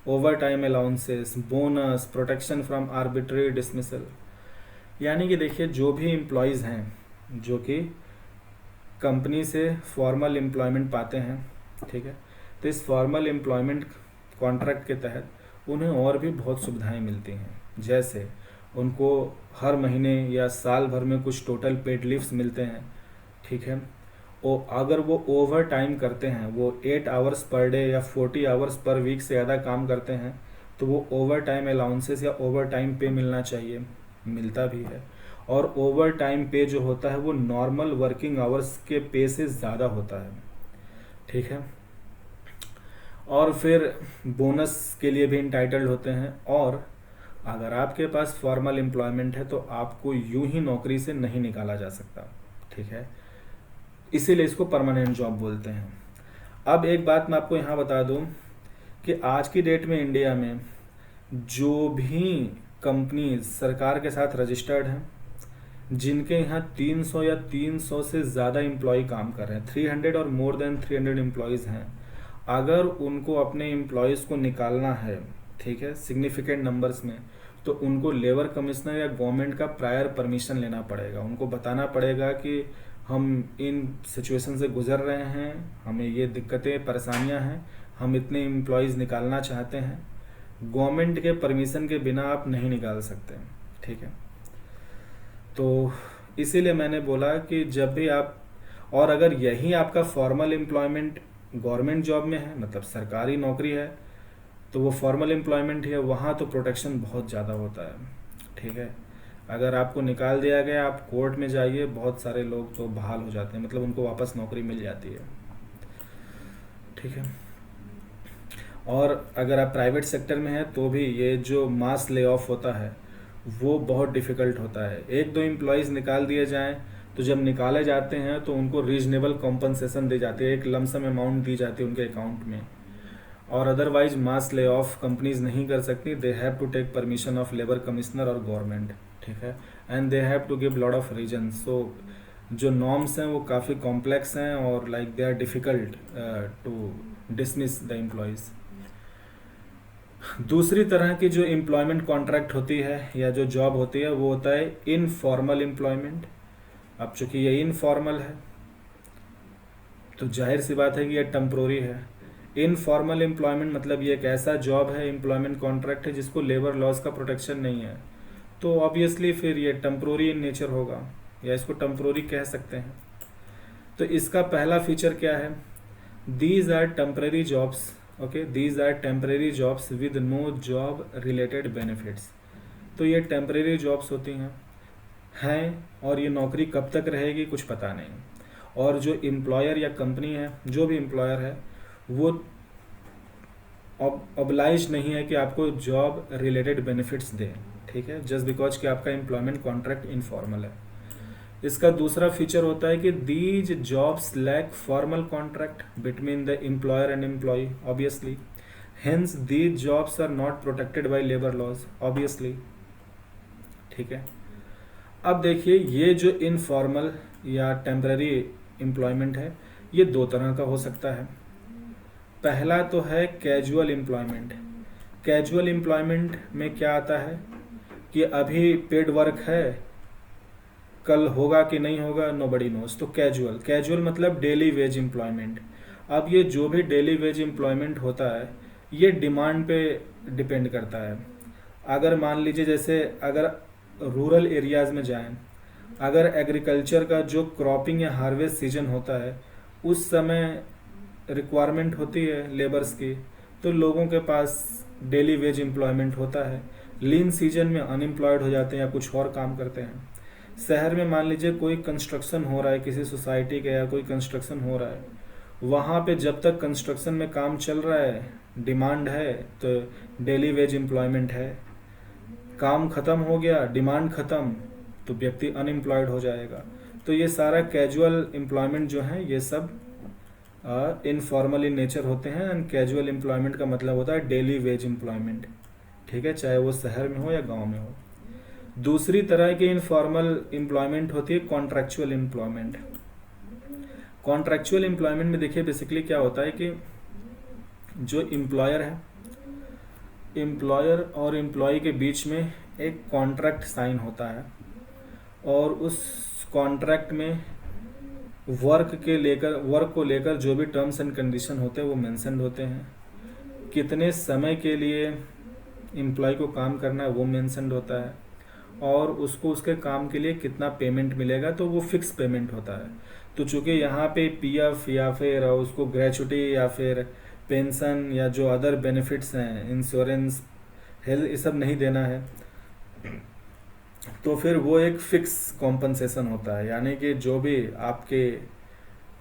overtime allowances, bonus, protection from arbitrary dismissal. यानी कि देखिए जो भी एम्प्लॉयज़ हैं जो कि कंपनी से फॉर्मल एम्प्लॉयमेंट पाते हैं, ठीक है, तो इस फॉर्मल एम्प्लॉयमेंट कॉन्ट्रैक्ट के तहत उन्हें और भी बहुत सुविधाएं मिलती हैं। जैसे उनको हर महीने या साल भर में कुछ टोटल पेड लीव्स मिलते हैं। ठीक है, और अगर वो ओवर टाइम करते हैं, वो 8 आवर्स पर डे या 40 आवर्स पर वीक से ज़्यादा काम करते हैं, तो वो ओवर टाइम अलाउंसेस या ओवर टाइम पे मिलना चाहिए। मिलता भी है। और ओवर टाइम पे जो होता है वो नॉर्मल वर्किंग आवर्स के पे से ज़्यादा होता है, ठीक है। और फिर बोनस के लिए भी इंटाइटल्ड होते हैं। और अगर आपके पास फॉर्मल एम्प्लॉयमेंट है तो आपको यूं ही नौकरी से नहीं निकाला जा सकता, ठीक है। इसीलिए इसको परमानेंट जॉब बोलते हैं। अब एक बात मैं आपको यहाँ बता दूँ कि आज की डेट में इंडिया में जो भी कंपनी सरकार के साथ रजिस्टर्ड हैं, जिनके यहाँ 300 या 300 से ज़्यादा एम्प्लॉय काम कर रहे हैं, 300 और मोर देन 300 एम्प्लॉयज़ हैं, अगर उनको अपने एम्प्लॉयज़ को निकालना है, ठीक है, सिग्निफिकेंट नंबर्स में, तो उनको लेबर कमिश्नर या गवर्नमेंट का प्रायर परमिशन लेना पड़ेगा। उनको बताना पड़ेगा कि हम इन सिचुएशन से गुजर रहे हैं, हमें ये दिक्कतें परेशानियां हैं, हम इतने एम्प्लॉयज़ निकालना चाहते हैं। गवर्नमेंट के परमिशन के बिना आप नहीं निकाल सकते, ठीक है। तो इसीलिए मैंने बोला कि जब भी आप, और अगर यही आपका फॉर्मल एम्प्लॉयमेंट गवर्नमेंट जॉब में है, मतलब सरकारी नौकरी है, तो वो फॉर्मल एम्प्लॉयमेंट है, वहाँ तो प्रोटेक्शन बहुत ज़्यादा होता है, ठीक है। अगर आपको निकाल दिया गया, आप कोर्ट में जाइए, बहुत सारे लोग तो बहाल हो जाते हैं, मतलब उनको वापस नौकरी मिल जाती है, ठीक है। और अगर आप प्राइवेट सेक्टर में हैं तो भी ये जो मास ले ऑफ होता है वो बहुत डिफ़िकल्ट होता है। एक दो एम्प्लॉयज़ निकाल दिए जाएं तो जब निकाले जाते हैं तो उनको रीजनेबल कॉम्पनसेशन दी जाती है, एक लमसम अमाउंट दी जाती है उनके अकाउंट में। और अदरवाइज मास ले ऑफ कंपनीज नहीं कर सकती, they have to take permission of labour commissioner और गवर्नमेंट, ठीक है। And they have to give lot of reason. So जो नॉर्म्स हैं वो काफ़ी कॉम्प्लेक्स हैं और like they are difficult to dismiss the employees. दूसरी तरह की जो एम्प्लॉयमेंट कॉन्ट्रैक्ट होती है या जो जॉब होती है वो होता है इनफॉर्मल एम्प्लॉयमेंट। अब चूंकि ये इनफॉर्मल है तो जाहिर सी बात है कि ये टेम्प्रोरी है। इनफॉर्मल एम्प्लॉयमेंट मतलब ये एक ऐसा जॉब है, एम्प्लॉयमेंट कॉन्ट्रैक्ट है जिसको लेबर लॉज का प्रोटेक्शन नहीं है, तो ऑब्वियसली फिर ये टेम्प्रोरी इन नेचर होगा या इसको टेम्प्रोरी कह सकते हैं। तो इसका पहला फीचर क्या है, these are temporary jobs, okay, these are temporary jobs with no job related benefits. तो ये टेम्परेरी जॉब्स होती हैं और ये नौकरी कब तक रहेगी कुछ पता नहीं। और जो एम्प्लॉयर या कंपनी है, जो भी एम्प्लॉयर है, वो ऑब्लाइज नहीं है कि आपको जॉब रिलेटेड बेनिफिट्स दे, ठीक है, जस्ट बिकॉज कि आपका एम्प्लॉयमेंट कॉन्ट्रैक्ट इनफॉर्मल है। इसका दूसरा फीचर होता है कि these jobs lack formal contract between the employer and employee, obviously, hence these jobs are not protected by labour laws, obviously, ठीक है। अब देखिए, ये जो इनफॉर्मल या टेम्पररी एम्प्लॉयमेंट है ये दो तरह का हो सकता है। पहला तो है कैजुअल एम्प्लॉयमेंट। कैजुअल एम्प्लॉयमेंट में क्या आता है कि अभी पेड वर्क है, कल होगा कि नहीं होगा नोबडी नोज, तो कैजुअल मतलब डेली वेज एम्प्लॉयमेंट। अब ये जो भी डेली वेज एम्प्लॉयमेंट होता है ये डिमांड पे डिपेंड करता है। अगर मान लीजिए जैसे अगर रूरल एरियाज़ में जाएं, अगर एग्रीकल्चर का जो क्रॉपिंग या हार्वेस्ट सीजन होता है उस समय रिक्वायरमेंट होती है लेबर्स की, तो लोगों के पास डेली वेज एम्प्लॉयमेंट होता है। लीन सीजन में अनएम्प्लॉयड हो जाते हैं या कुछ और काम करते हैं। शहर में मान लीजिए कोई कंस्ट्रक्शन हो रहा है किसी सोसाइटी का या कोई कंस्ट्रक्शन हो रहा है, वहाँ पे जब तक कंस्ट्रक्शन में काम चल रहा है डिमांड है तो डेली वेज एम्प्लॉयमेंट है। काम ख़त्म हो गया, डिमांड ख़त्म, तो व्यक्ति अनएम्प्लॉयड हो जाएगा। तो ये सारा कैजुअल एम्प्लॉयमेंट जो है ये सब इनफॉर्मल इन नेचर होते हैं। एंड कैजुअल एम्प्लॉयमेंट का मतलब होता है डेली वेज एम्प्लॉयमेंट, ठीक है, चाहे वो शहर में हो या गांव में हो। दूसरी तरह की इनफॉर्मल एम्प्लॉयमेंट होती है कॉन्ट्रैक्चुअल एम्प्लॉयमेंट। कॉन्ट्रैक्चुअल एम्प्लॉयमेंट में देखिए बेसिकली क्या होता है कि जो एम्प्लॉयर है, एम्प्लॉयर और एम्प्लॉय के बीच में एक कॉन्ट्रैक्ट साइन होता है और उस कॉन्ट्रैक्ट में वर्क को लेकर जो भी टर्म्स एंड कंडीशन होते हैं वो मेंशन्ड होते हैं। कितने समय के लिए एम्प्लॉय को काम करना है वो मेंशन्ड होता है और उसको उसके काम के लिए कितना पेमेंट मिलेगा तो वो फिक्स पेमेंट होता है। तो चूँकि यहाँ पे पीएफ या फिर उसको ग्रेचुटी या फिर पेंशन या जो अदर बेनिफिट्स हैं, इंश्योरेंस, हेल्थ, ये सब नहीं देना है, तो फिर वो एक फिक्स कॉम्पनसेशन होता है, यानी कि जो भी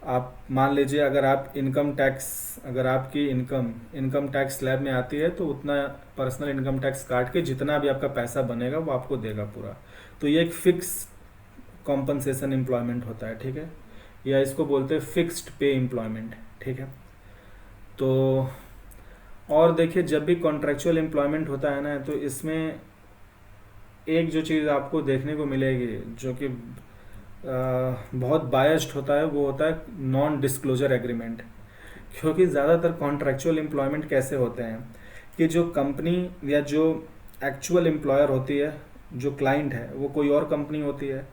आप मान लीजिए अगर आप इनकम टैक्स, अगर आपकी इनकम टैक्स स्लैब में आती है तो उतना पर्सनल इनकम टैक्स काट के जितना भी आपका पैसा बनेगा वो आपको देगा पूरा। तो ये एक फिक्स कॉम्पनसेशन एम्प्लॉयमेंट होता है, ठीक है, या इसको बोलते हैं फिक्स्ड पे एम्प्लॉयमेंट, ठीक है। तो और देखिए जब भी कॉन्ट्रेक्चुअल एम्प्लॉयमेंट होता है ना, तो इसमें एक जो चीज़ आपको देखने को मिलेगी जो कि बहुत बायस्ड होता है, वो होता है नॉन डिस्क्लोजर एग्रीमेंट। क्योंकि ज़्यादातर कॉन्ट्रेक्चुअल एम्प्लॉयमेंट कैसे होते हैं कि जो कंपनी या जो एक्चुअल एम्प्लॉयर होती है, जो क्लाइंट है वो कोई और कंपनी होती है,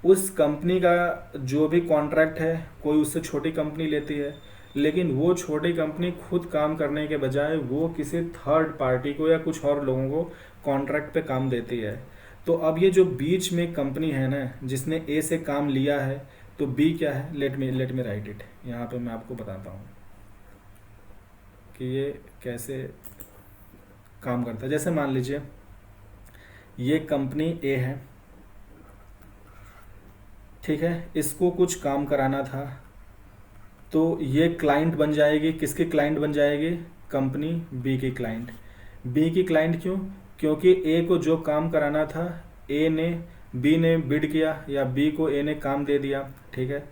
उस कंपनी का जो भी कॉन्ट्रैक्ट है कोई उससे छोटी कंपनी लेती है, लेकिन वो छोटी कंपनी खुद काम करने के बजाय वो किसी थर्ड पार्टी को या कुछ और लोगों को कॉन्ट्रैक्ट पे काम देती है। तो अब ये जो बीच में कंपनी है ना जिसने ए से काम लिया है, तो बी क्या है, लेट मी राइट इट, यहाँ पे मैं आपको बताता हूँ कि ये कैसे काम करता है। जैसे मान लीजिए ये कंपनी ए है, ठीक है, इसको कुछ काम कराना था, तो ये क्लाइंट बन जाएगी, किसकी क्लाइंट बन जाएगी, कंपनी बी की क्लाइंट। बी की क्लाइंट क्यों, क्योंकि ए को जो काम कराना था बी ने बिड किया या बी को ए ने काम दे दिया, ठीक है।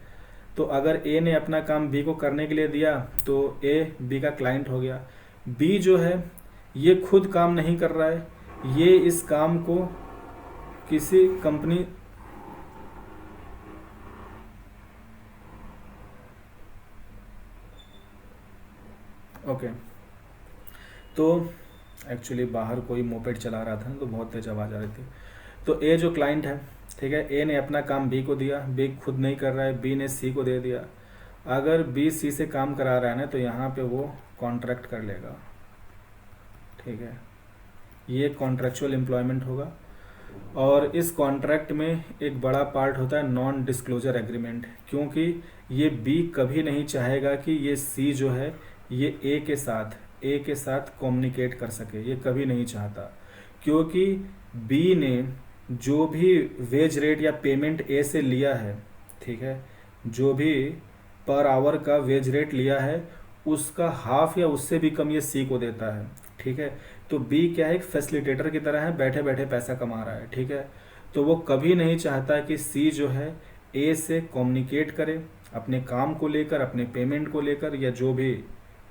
तो अगर ए ने अपना काम बी को करने के लिए दिया तो ए बी का क्लाइंट हो गया। बी जो है ये खुद काम नहीं कर रहा है, ये इस काम को किसी कंपनी, ओके, तो एक्चुअली बाहर कोई मोपेड चला रहा था ना, तो बहुत तेज आवाज़ आ रही थी। तो ए जो क्लाइंट है, ठीक है, ए ने अपना काम बी को दिया, बी खुद नहीं कर रहा है, बी ने सी को दे दिया। अगर बी सी से काम करा रहा है ना, तो यहाँ पे वो कॉन्ट्रैक्ट कर लेगा, ठीक है, ये कॉन्ट्रेक्चुअल एम्प्लॉयमेंट होगा। और इस कॉन्ट्रैक्ट में एक बड़ा पार्ट होता है नॉन डिस्क्लोजर एग्रीमेंट, क्योंकि ये बी कभी नहीं चाहेगा कि ये सी जो है ये ए के साथ कम्युनिकेट कर सके, ये कभी नहीं चाहता। क्योंकि बी ने जो भी वेज रेट या पेमेंट ए से लिया है, ठीक है, जो भी पर आवर का वेज रेट लिया है उसका हाफ या उससे भी कम ये सी को देता है, ठीक है। तो बी क्या है, एक फैसिलिटेटर की तरह है, बैठे बैठे पैसा कमा रहा है, ठीक है। तो वो कभी नहीं चाहता कि सी जो है ए से कम्युनिकेट करे अपने काम को लेकर, अपने पेमेंट को लेकर, या जो भी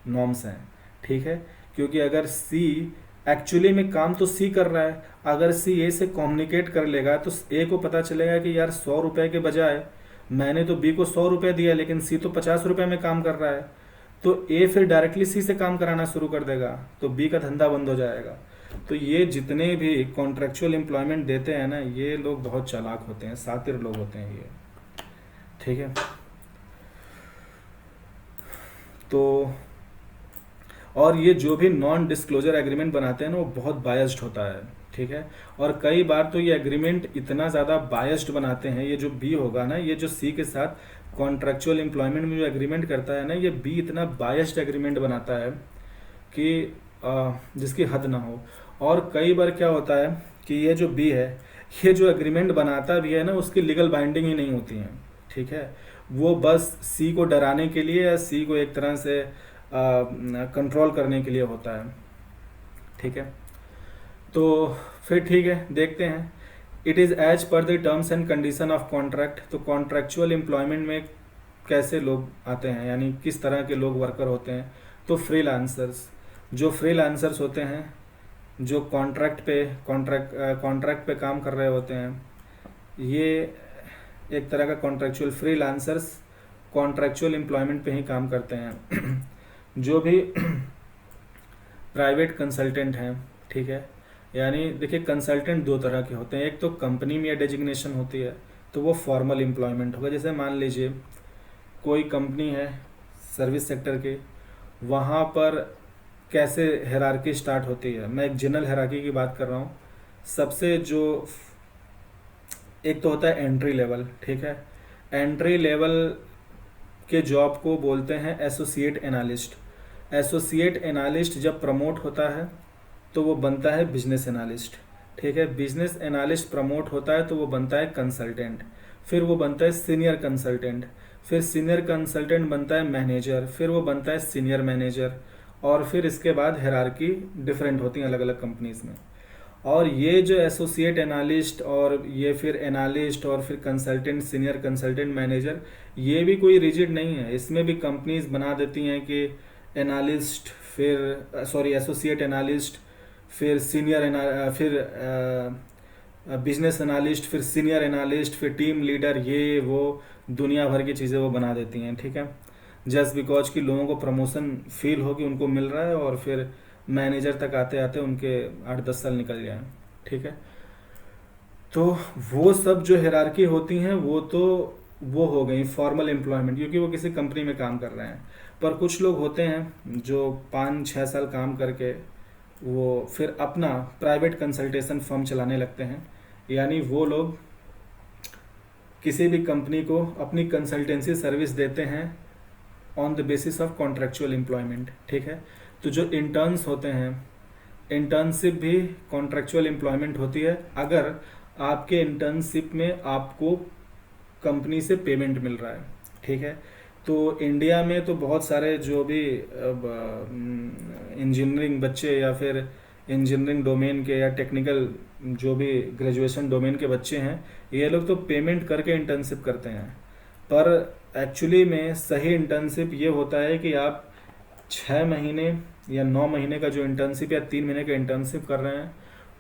नॉर्म्स हैं, ठीक है। क्योंकि अगर सी एक्चुअली में काम तो सी कर रहा है, अगर सी ए से कम्युनिकेट कर लेगा तो ए को पता चलेगा कि यार 100 रुपये के बजाय मैंने तो बी को 100 रुपये दिया, लेकिन सी तो 50 रुपये में काम कर रहा है। तो ए फिर डायरेक्टली सी से काम कराना शुरू कर देगा, तो बी का धंधा बंद हो जाएगा। तो ये जितने भी कॉन्ट्रेक्चुअल एम्प्लॉयमेंट देते हैं ना, ये लोग बहुत चालाक होते हैं, शातिर लोग होते हैं ये, ठीक है। तो और ये जो भी नॉन डिस्क्लोजर एग्रीमेंट बनाते हैं ना, वो बहुत बायस्ड होता है, ठीक है। और कई बार तो ये एग्रीमेंट इतना ज़्यादा बायस्ड बनाते हैं, ये जो बी होगा ना, ये जो सी के साथ कॉन्ट्रेक्चुअल एम्प्लॉयमेंट में जो एग्रीमेंट करता है ना, ये बी इतना बायस्ड एग्रीमेंट बनाता है कि जिसकी हद ना हो। और कई बार क्या होता है कि ये जो बी है, ये जो एग्रीमेंट बनाता भी है ना, उसकी लीगल बाइंडिंग ही नहीं होती है, ठीक है। वो बस सी को डराने के लिए या सी को एक तरह से कंट्रोल करने के लिए होता है, ठीक है। तो फिर ठीक है, देखते हैं। It is as per the terms and condition of contract. तो कॉन्ट्रेक्चुअल एम्प्लॉयमेंट में कैसे लोग आते हैं, यानी किस तरह के लोग वर्कर होते हैं। तो फ्रीलांसर्स, जो फ्रीलांसर्स होते हैं, जो कॉन्ट्रैक्ट पे काम कर रहे होते हैं, ये एक तरह का कॉन्ट्रेक्चुअल फ्रीलांसर्स कॉन्ट्रेक्चुअल एम्प्लॉयमेंट पे ही काम करते हैं। जो भी प्राइवेट कंसल्टेंट हैं, ठीक है, यानी देखिए कंसल्टेंट दो तरह के होते हैं, एक तो कंपनी में डेजिग्नेशन होती है, तो वो फॉर्मल एम्प्लॉयमेंट होगा। जैसे मान लीजिए कोई कंपनी है सर्विस सेक्टर के, वहाँ पर कैसे हायरार्की स्टार्ट होती है, मैं एक जनरल हायरार्की की बात कर रहा हूँ। सबसे जो एक तो होता है एंट्री लेवल, ठीक है, एंट्री लेवल के जॉब को बोलते हैं एसोसिएट एनालिस्ट। एसोसिएट एनालिस्ट जब प्रमोट होता है तो वो बनता है बिजनेस एनालिस्ट, ठीक है। बिजनेस एनालिस्ट प्रमोट होता है तो वो बनता है कंसल्टेंट, फिर वो बनता है सीनियर कंसल्टेंट, फिर सीनियर कंसल्टेंट बनता है मैनेजर, फिर वो बनता है सीनियर मैनेजर, और फिर इसके बाद हायरार्की डिफरेंट होती हैं अलग अलग कंपनीज में। और ये जो एसोसिएट एनालिस्ट और ये फिर एनालिस्ट और फिर कंसल्टेंट, सीनियर कंसल्टेंट, मैनेजर, ये भी कोई रिजिड नहीं है। इसमें भी कंपनीज बना देती हैं कि एनालिस्ट, फिर सॉरी एसोसिएट एनालिस्ट, फिर फिर बिजनेस एनालिस्ट, फिर सीनियर एनालिस्ट, फिर टीम लीडर, ये वो दुनिया भर की चीज़ें वो बना देती हैं, ठीक है। जस्ट बिकॉज कि लोगों को प्रमोशन फील हो कि उनको मिल रहा है और फिर मैनेजर तक आते आते उनके 8-10 साल निकल जाएं, ठीक है। तो वो सब जो हायरार्की होती हैं वो हो गई फॉर्मल एम्प्लॉयमेंट, क्योंकि वो किसी कंपनी में काम कर रहे हैं। पर कुछ लोग होते हैं जो 5-6 साल काम करके वो फिर अपना प्राइवेट कंसल्टेशन फर्म चलाने लगते हैं। यानी वो लोग किसी भी कंपनी को अपनी कंसल्टेंसी सर्विस देते हैं on the basis of contractual employment, ठीक है। तो जो इंटर्न्स होते हैं, इंटर्नशिप भी कॉन्ट्रेक्चुअल एम्प्लॉयमेंट होती है अगर आपके इंटर्नशिप में आपको कंपनी से पेमेंट मिल रहा है, ठीक है। तो इंडिया में तो बहुत सारे जो भी इंजीनियरिंग बच्चे या फिर इंजीनियरिंग डोमेन के या टेक्निकल जो भी ग्रेजुएशन डोमेन के बच्चे हैं, ये लोग तो पेमेंट करके इंटर्नशिप करते हैं। पर एक्चुअली में सही इंटर्नशिप ये होता है कि आप 6 महीने या 9 महीने का जो इंटर्नशिप या 3 महीने का इंटर्नशिप कर रहे हैं,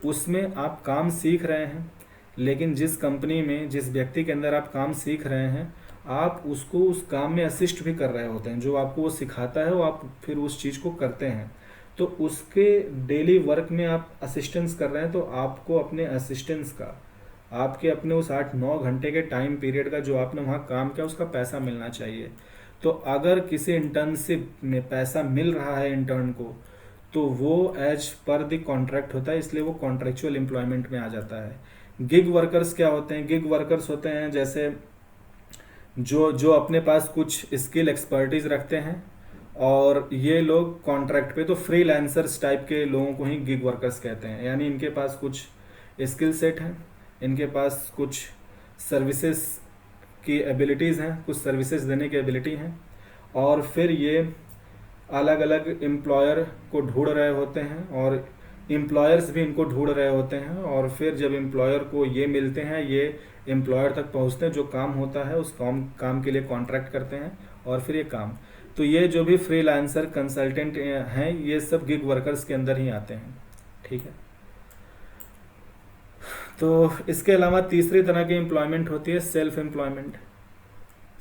उसमें आप काम सीख रहे हैं, लेकिन जिस कंपनी में जिस व्यक्ति के अंदर आप काम सीख रहे हैं, आप उसको उस काम में असिस्ट भी कर रहे होते हैं। जो आपको वो सिखाता है वो आप फिर उस चीज़ को करते हैं। तो उसके डेली वर्क में आप असिस्टेंस कर रहे हैं, तो आपको अपने असिस्टेंस का, आपके अपने उस 8-9 घंटे के टाइम पीरियड का जो आपने वहाँ काम किया उसका पैसा मिलना चाहिए। तो अगर किसी इंटर्नशिप में पैसा मिल रहा है इंटर्न को, तो वो एज पर द कॉन्ट्रैक्ट होता है, इसलिए वो कॉन्ट्रेक्चुअल एम्प्लॉयमेंट में आ जाता है। गिग वर्कर्स क्या होते हैं? गिग वर्कर्स होते हैं जैसे जो जो अपने पास कुछ स्किल एक्सपर्टीज रखते हैं, और ये लोग कॉन्ट्रैक्ट पे, तो फ्रीलांसर्स टाइप के लोगों को ही गिग वर्कर्स कहते हैं। यानी इनके पास कुछ स्किल सेट हैं, इनके पास कुछ सर्विसेज की एबिलिटीज़ हैं, कुछ सर्विसेज देने की एबिलिटी हैं, और फिर ये अलग अलग एम्प्लॉयर को ढूंढ रहे होते हैं और एम्प्लॉयर्स भी इनको ढूंढ रहे होते हैं। और फिर जब एम्प्लॉयर को ये मिलते हैं, ये एम्प्लॉयर तक पहुंचते हैं, जो काम होता है उस काम के लिए कॉन्ट्रैक्ट करते हैं और फिर ये काम। तो ये जो भी फ्रीलांसर कंसल्टेंट हैं, ये सब गिग वर्कर्स के अंदर ही आते हैं, ठीक है। तो इसके अलावा तीसरी तरह की एम्प्लॉयमेंट होती है सेल्फ एम्प्लॉयमेंट।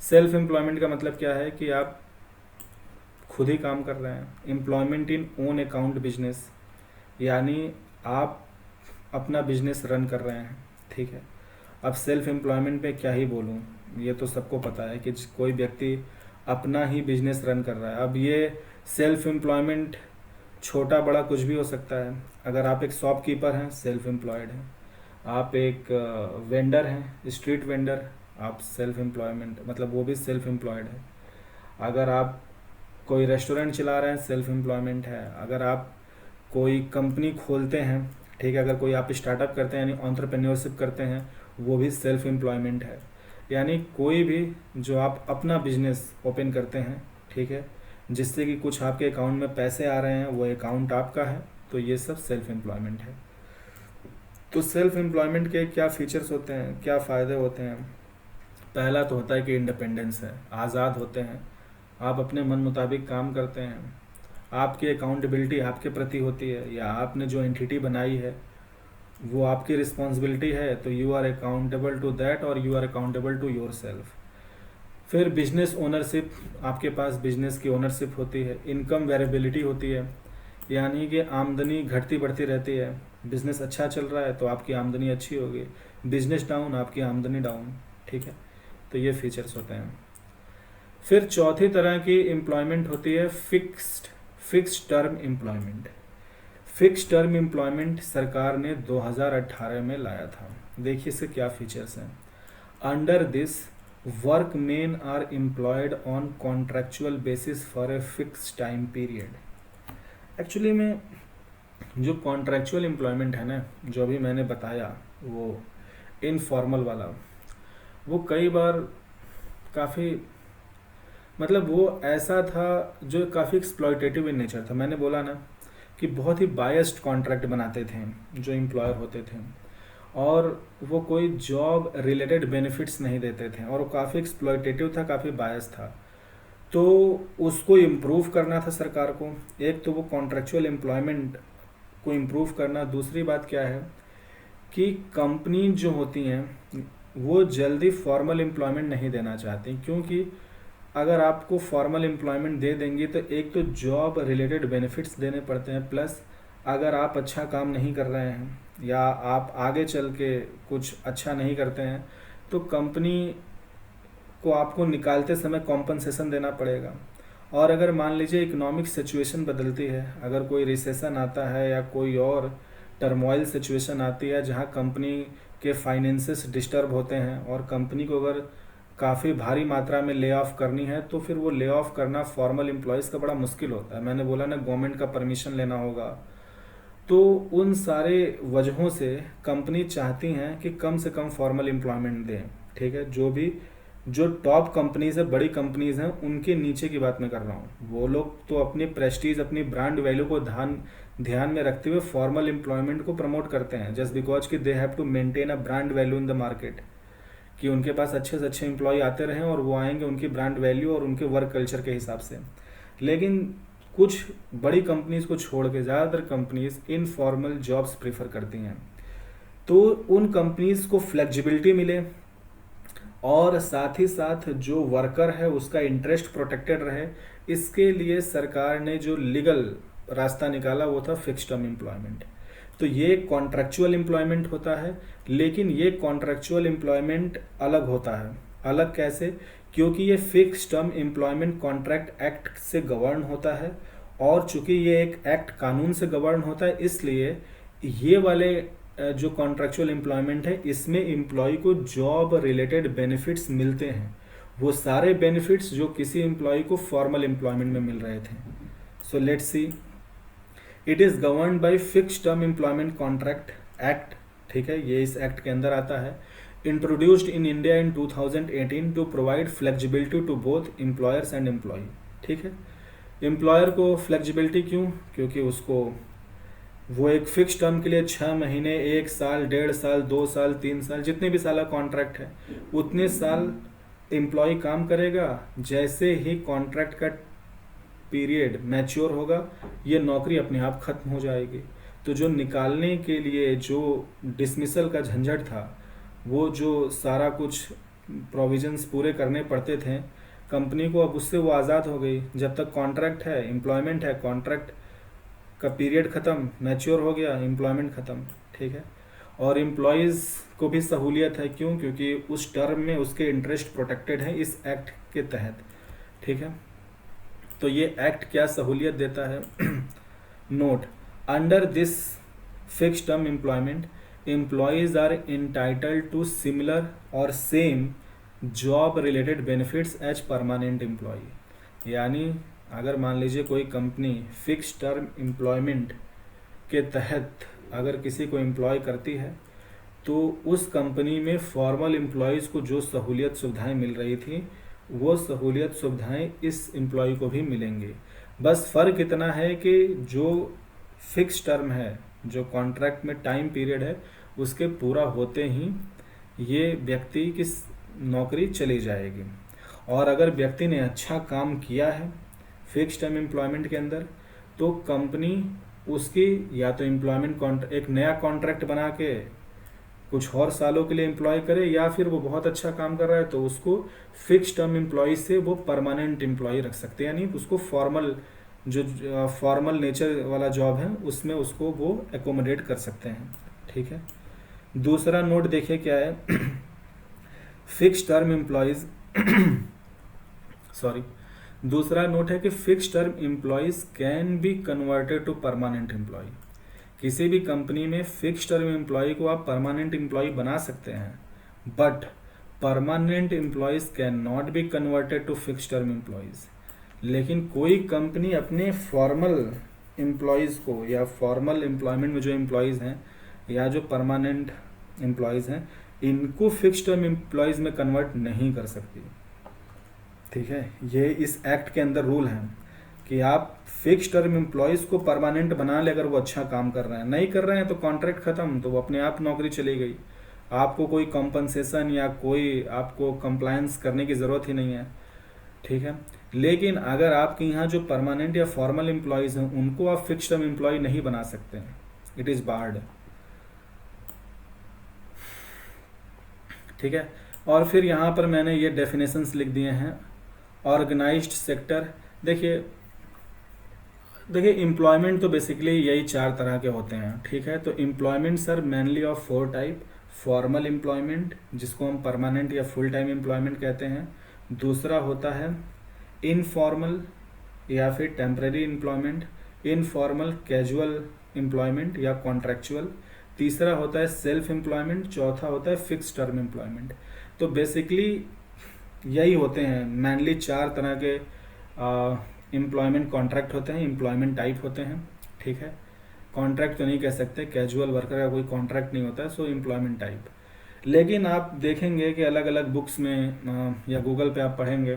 सेल्फ एम्प्लॉयमेंट का मतलब क्या है कि आप खुद ही काम कर रहे हैं। Employment in own account business, यानी आप अपना बिजनेस रन कर रहे हैं, ठीक है। अब सेल्फ एम्प्लॉयमेंट पे क्या ही बोलूँ, ये तो सबको पता है कि कोई व्यक्ति अपना ही बिजनेस रन कर रहा है। अब ये सेल्फ एम्प्लॉयमेंट छोटा बड़ा कुछ भी हो सकता है। अगर आप एक शॉपकीपर हैं, सेल्फ एम्प्लॉयड हैं। आप एक वेंडर हैं, स्ट्रीट वेंडर, आप सेल्फ एम्प्लॉयमेंट मतलब वो भी सेल्फ एम्प्लॉयड है। अगर आप कोई रेस्टोरेंट चला रहे हैं, सेल्फ एम्प्लॉयमेंट है। अगर आप कोई कंपनी खोलते हैं, ठीक है, अगर कोई आप स्टार्टअप करते हैं यानी एंटरप्रेन्योरशिप करते हैं, वो भी सेल्फ एम्प्लॉयमेंट है। यानी कोई भी जो आप अपना बिजनेस ओपन करते हैं, ठीक है, जिससे कि कुछ आपके अकाउंट में पैसे आ रहे हैं, वो अकाउंट आपका है, तो ये सब सेल्फ एम्प्लॉयमेंट है। तो सेल्फ एम्प्लॉयमेंट के क्या फीचर्स होते हैं, क्या फ़ायदे होते हैं? पहला तो होता है कि इंडिपेंडेंस है, आज़ाद होते हैं, आप अपने मन मुताबिक काम करते हैं। आपकी अकाउंटेबिलिटी आपके प्रति होती है, या आपने जो एंटिटी बनाई है वो आपकी रिस्पॉन्सिबिलिटी है, तो you are accountable to that और you are accountable to yourself. फिर बिजनेस ओनरशिप, आपके पास बिजनेस की ओनरशिप होती है। इनकम वेरिएबिलिटी होती है, यानी कि आमदनी घटती बढ़ती रहती है। बिजनेस अच्छा चल रहा है तो आपकी आमदनी अच्छी होगी, बिजनेस डाउन आपकी आमदनी डाउन, ठीक है। तो ये फीचर्स होते हैं। फिर चौथी तरह की एम्प्लॉयमेंट होती है fixed term employment. Fix term employment सरकार ने 2018 में लाया था। देखिए इसके क्या फीचर्स हैं। Under this, workmen are employed on contractual basis for a fix time period. Actually में जो कॉन्ट्रेक्चुअल एम्प्लॉयमेंट है ना, जो अभी मैंने बताया वो इनफॉर्मल वाला, वो कई बार काफ़ी, मतलब वो ऐसा था जो काफ़ी एक्सप्लॉयटेटिव इन नेचर था। मैंने बोला ना कि बहुत ही बायस्ड कॉन्ट्रैक्ट बनाते थे जो एम्प्लॉयर होते थे, और वो कोई जॉब रिलेटेड बेनिफिट्स नहीं देते थे, और वो काफ़ी एक्सप्लॉयटेटिव था, काफ़ी बायस था। तो उसको इम्प्रूव करना था सरकार को। एक तो वो कॉन्ट्रेक्चुअल एम्प्लॉयमेंट को इम्प्रूव करना, दूसरी बात क्या है कि कंपनी जो होती हैं वो जल्दी फॉर्मल एम्प्लॉयमेंट नहीं देना चाहती, क्योंकि अगर आपको फॉर्मल एम्प्लॉयमेंट दे देंगी तो एक तो जॉब रिलेटेड बेनिफिट्स देने पड़ते हैं, प्लस अगर आप अच्छा काम नहीं कर रहे हैं या आप आगे चल के कुछ अच्छा नहीं करते हैं तो कंपनी को आपको निकालते समय कॉम्पनसेशन देना पड़ेगा। और अगर मान लीजिए इकोनॉमिक सिचुएशन बदलती है, अगर कोई रिसेशन आता है या कोई और टर्मोइल सिचुएशन आती है जहां कंपनी के फाइनेंसेस डिस्टर्ब होते हैं और कंपनी को अगर काफ़ी भारी मात्रा में ले ऑफ करनी है, तो फिर वो ले ऑफ करना फॉर्मल एम्प्लॉयज़ का बड़ा मुश्किल होता है। मैंने बोला ना, गवर्नमेंट का परमिशन लेना होगा। तो उन सारे वजहों से कंपनी चाहती हैं कि कम से कम फॉर्मल एम्प्लॉयमेंट दें। ठीक है, जो टॉप कंपनीज है, बड़ी कंपनीज हैं, उनके नीचे की बात मैं कर रहा हूँ। वो लोग तो अपनी प्रेस्टीज, अपनी ब्रांड वैल्यू को ध्यान में रखते हुए फॉर्मल एम्प्लॉयमेंट को प्रमोट करते हैं, जस्ट बिकॉज कि they have to maintain a brand value in the market, कि उनके पास अच्छे से अच्छे एम्प्लॉय आते रहें और वो आएंगे उनकी ब्रांड वैल्यू और उनके वर्क कल्चर के हिसाब से। लेकिन कुछ बड़ी कंपनीज को छोड़ के ज़्यादातर कंपनीज इनफॉर्मल जॉब्स प्रीफर करती हैं। तो उन कंपनीज को फ्लेक्सिबिलिटी मिले और साथ ही साथ जो वर्कर है उसका इंटरेस्ट प्रोटेक्टेड रहे, इसके लिए सरकार ने जो लीगल रास्ता निकाला वो था फिक्स टर्म एम्प्लॉयमेंट। तो ये कॉन्ट्रेक्चुअल एम्प्लॉयमेंट होता है, लेकिन ये कॉन्ट्रेक्चुअल एम्प्लॉयमेंट अलग होता है। अलग कैसे? क्योंकि ये fix term employment contract act से गवर्न होता है, और चूंकि ये एक एक्ट कानून से गवर्न होता है, इसलिए ये वाले जो कॉन्ट्रेक्चुअल एम्प्लॉयमेंट है इसमें एम्प्लॉय को जॉब रिलेटेड बेनिफिट्स मिलते हैं, वो सारे बेनिफिट्स जो किसी एम्प्लॉय को फॉर्मल एम्प्लॉयमेंट में मिल रहे थे। So let's see, it is governed by fix term employment contract act. ठीक है, ये इस एक्ट के अंदर आता है। Introduced in India in 2018 to provide flexibility to both employers and employee. ठीक है, एम्प्लॉयर को फ्लेक्सिबिलिटी क्यों? क्योंकि उसको वो एक फिक्स टर्म के लिए 6 महीने, 1 साल, 1.5 साल, 2 साल, 3 साल, जितने भी साल का कॉन्ट्रैक्ट है उतने साल एम्प्लॉय काम करेगा। जैसे ही कॉन्ट्रैक्ट का पीरियड मैच्योर होगा, ये नौकरी अपने आप खत्म हो जाएगी। तो जो निकालने के लिए जो डिसमिसल का झंझट था, वो जो सारा कुछ प्रोविजंस पूरे करने पड़ते थे कंपनी को, अब उससे वो आज़ाद हो गई। जब तक कॉन्ट्रैक्ट है, एम्प्लॉयमेंट है, कॉन्ट्रैक्ट का पीरियड ख़त्म, मैच्योर हो गया, एम्प्लॉयमेंट ख़त्म। ठीक है, और एम्प्लॉयज़ को भी सहूलियत है। क्यों? क्योंकि उस टर्म में उसके इंटरेस्ट प्रोटेक्टेड है इस एक्ट के तहत। ठीक है, तो ये एक्ट क्या सहूलियत देता है? Note, under this fixed term employment employees are entitled to similar और same job related benefits as permanent employee. यानी अगर मान लीजिए कोई कंपनी फिक्स टर्म एम्प्लॉयमेंट के तहत अगर किसी को एम्प्लॉय करती है, तो उस कंपनी में फॉर्मल एम्प्लॉयज़ को जो सहूलियत सुविधाएं मिल रही थी, वो सहूलियत सुविधाएं इस एम्प्लॉय को भी मिलेंगी। बस फ़र्क इतना है कि जो फिक्स टर्म है, जो कॉन्ट्रैक्ट में टाइम पीरियड है, उसके पूरा होते ही ये व्यक्ति की नौकरी चली जाएगी। और अगर व्यक्ति ने अच्छा काम किया है फिक्स टर्म एम्प्लॉयमेंट के अंदर, तो कंपनी उसकी या तो एम्प्लॉयमेंट एक नया कॉन्ट्रैक्ट बना के कुछ और सालों के लिए एम्प्लॉय करे, या फिर वो बहुत अच्छा काम कर रहा है तो उसको फिक्स टर्म एम्प्लॉय से वो परमानेंट एम्प्लॉय रख सकते हैं। यानी उसको फॉर्मल नेचर वाला जॉब है उसमें उसको वो एकोमोडेट कर सकते हैं। ठीक है, दूसरा नोट देखिए क्या है। फिक्स टर्म एम्प्लॉयज़ सॉरी, दूसरा नोट है कि fix term employees can be converted to permanent employee. किसी भी कंपनी में फिक्स टर्म एम्प्लॉय को आप परमानेंट एम्प्लॉय बना सकते हैं, but permanent employees can not be converted to fix term employees. लेकिन कोई कंपनी अपने फॉर्मल एम्प्लॉयज़ को या फॉर्मल एम्प्लॉयमेंट में जो एम्प्लॉयज़ हैं या जो परमानेंट एम्प्लॉयज़ हैं, इनको फिक्स टर्म एम्प्लॉयज़ में कन्वर्ट नहीं कर सकती। ठीक है, ये इस एक्ट के अंदर रूल है कि आप फिक्स टर्म एम्प्लॉयज़ को परमानेंट बना ले अगर वो अच्छा काम कर रहे हैं। नहीं कर रहे हैं तो कॉन्ट्रैक्ट ख़त्म, तो वो अपने आप नौकरी चली गई। आपको कोई कॉम्पनसेशन या कोई आपको कंप्लायंस करने की ज़रूरत ही नहीं है। ठीक है, लेकिन अगर आपके यहाँ जो परमानेंट या फॉर्मल एम्प्लॉयज़ हैं उनको आप फिक्स टर्म एम्प्लॉय नहीं बना सकते हैं, इट इज़ बार्ड। ठीक है, और फिर यहाँ पर मैंने ये डेफिनेशंस लिख दिए हैं। ऑर्गेनाइज्ड सेक्टर, देखिए एम्प्लॉयमेंट तो बेसिकली यही 4 तरह के होते हैं। ठीक है, तो employment sir mainly of 4 type. Formal employment जिसको हम परमानेंट या फुल टाइम एम्प्लॉयमेंट कहते हैं। दूसरा होता है इनफॉर्मल या फिर temporary employment, informal casual employment या कॉन्ट्रैक्चुअल। तीसरा होता है सेल्फ एम्प्लॉयमेंट। चौथा होता है फिक्स टर्म एम्प्लॉयमेंट। तो बेसिकली यही होते हैं, मेनली 4 तरह के एम्प्लॉयमेंट कॉन्ट्रैक्ट होते हैं, एम्प्लॉयमेंट टाइप होते हैं। ठीक है, कॉन्ट्रैक्ट तो नहीं कह सकते, कैजुअल वर्कर का कोई कॉन्ट्रैक्ट नहीं होता है, सो एम्प्लॉयमेंट टाइप। लेकिन आप देखेंगे कि अलग अलग बुक्स में या गूगल पे आप पढ़ेंगे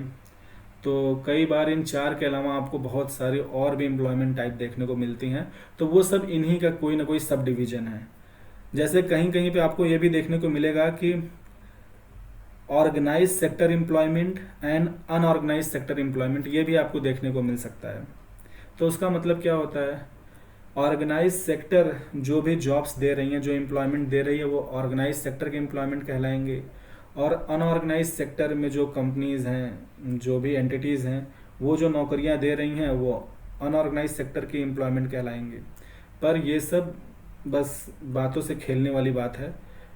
तो कई बार इन 4 के अलावा आपको बहुत सारी और भी एम्प्लॉयमेंट टाइप देखने को मिलती हैं। तो वो सब इन्हीं का कोई ना कोई सब डिवीजन है। जैसे कहीं कहीं पे आपको ये भी देखने को मिलेगा कि organise sector employment and unorganise sector employment, ये भी आपको देखने को मिल सकता है। तो उसका मतलब क्या होता है, ऑर्गेनाइज सेक्टर जो भी जॉब्स दे रही हैं, जो एम्प्लॉयमेंट दे रही है, वो ऑर्गेनाइज सेक्टर के एम्प्लॉयमेंट कहलाएंगे। और अनऑर्गेनाइज सेक्टर में जो कंपनीज हैं, जो भी एंटिटीज़ हैं, वो जो नौकरियां दे रही हैं वो अनऑर्गेनाइज सेक्टर की एम्प्लॉयमेंट कहलाएंगे। पर ये सब बस बातों से खेलने वाली बात है।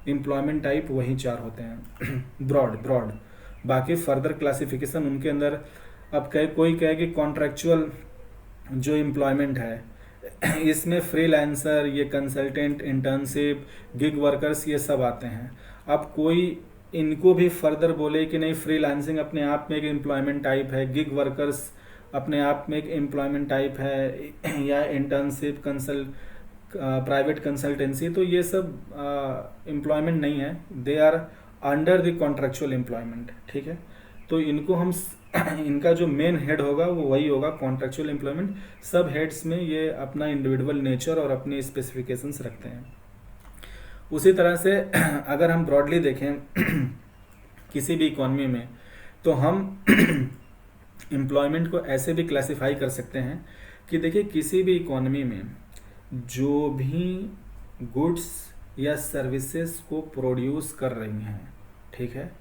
एम्प्लॉयमेंट टाइप वही 4 होते हैं ब्रॉड। बाकी फर्दर क्लासिफिकेशन उनके अंदर, अब कोई कहे कि कॉन्ट्रैक्चुअल जो एम्प्लॉयमेंट है इसमें फ्रीलांसर, ये कंसल्टेंट, इंटर्नशिप, गिग वर्कर्स, ये सब आते हैं। अब कोई इनको भी फर्दर बोले कि नहीं फ्रीलांसिंग अपने आप में एक एम्प्लॉयमेंट टाइप है, गिग वर्कर्स अपने आप में एक एम्प्लॉयमेंट टाइप है, या इंटर्नशिप, प्राइवेट कंसल्टेंसी, तो ये सब एम्प्लॉयमेंट नहीं है, they are under the contractual employment. ठीक है, तो इनको हम इनका जो मेन हेड होगा वो वही होगा कॉन्ट्रैक्चुअल एम्प्लॉयमेंट। सब हेड्स में ये अपना इंडिविजुअल नेचर और अपनी स्पेसिफिकेशंस रखते हैं। उसी तरह से अगर हम ब्रॉडली देखें किसी भी इकॉनमी में, तो हम एम्प्लॉयमेंट को ऐसे भी क्लासिफाई कर सकते हैं कि देखिए किसी भी इकॉनमी में जो भी गुड्स या सर्विसेज को प्रोड्यूस कर रही हैं, ठीक है,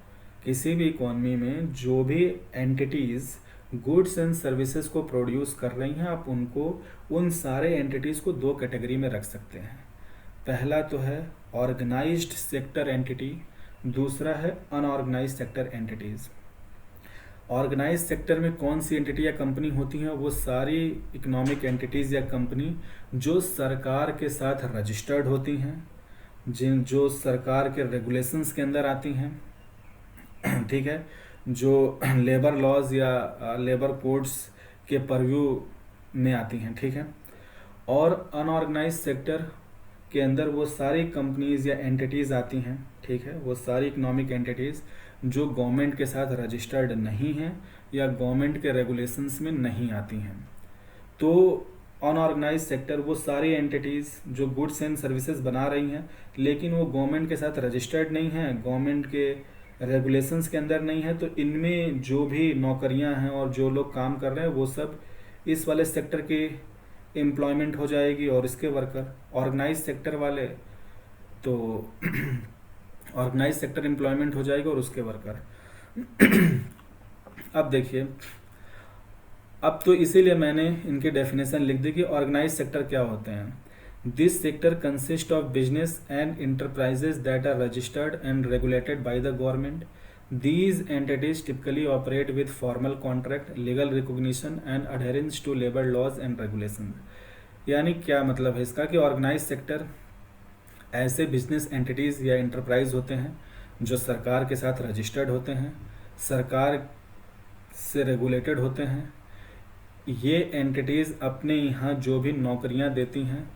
किसी भी इकॉनमी में जो भी एंटिटीज़ गुड्स एंड सर्विसेज को प्रोड्यूस कर रही हैं, आप उनको, उन सारे एंटिटीज़ को 2 कैटेगरी में रख सकते हैं। पहला तो है ऑर्गेनाइज्ड सेक्टर एंटिटी, दूसरा है unorganised sector entities. Organise sector में कौन सी एंटिटी या कंपनी होती हैं, वो सारी इकोनॉमिक एंटिटीज़ या कंपनी जो सरकार के साथ रजिस्टर्ड होती हैं, जो सरकार के रेगुलेशंस के अंदर आती हैं, ठीक है, जो लेबर लॉज या लेबर कोड्स के परव्यू में आती हैं। ठीक है, और अनऑर्गेनाइज सेक्टर के अंदर वो सारी कंपनीज या एंटिटीज़ आती हैं। ठीक है, वो सारी इकोनॉमिक एंटिटीज़ जो गवर्नमेंट के साथ रजिस्टर्ड नहीं हैं या गवर्नमेंट के रेगुलेशंस में नहीं आती हैं। तो अनऑर्गेनाइज सेक्टर वो सारी एंटिटीज़ जो गुड्स एंड सर्विसेज बना रही हैं लेकिन वो गवर्नमेंट के साथ रजिस्टर्ड नहीं हैं, गवर्नमेंट के रेगुलेशंस के अंदर नहीं है, तो इनमें जो भी नौकरियां हैं और जो लोग काम कर रहे हैं वो सब इस वाले सेक्टर की एम्प्लॉयमेंट हो जाएगी और इसके वर्कर। ऑर्गेनाइज सेक्टर वाले तो ऑर्गेनाइज सेक्टर एम्प्लॉयमेंट हो जाएगा और उसके वर्कर। अब देखिए, अब तो इसीलिए मैंने इनकी डेफिनेशन लिख दी कि ऑर्गेनाइज सेक्टर क्या होते हैं। This sector consist of business and enterprises that are registered and regulated by the government. These entities typically operate with formal contract, legal recognition and adherence to labor laws and regulations। यानी क्या मतलब है इसका कि ऑर्गेनाइज सेक्टर ऐसे बिजनेस एंटिटीज़ या इंटरप्राइज होते हैं जो सरकार के साथ रजिस्टर्ड होते हैं, सरकार से रेगुलेटेड होते हैं, ये एंटिटीज़ अपने यहाँ जो भी नौकरियाँ देती हैं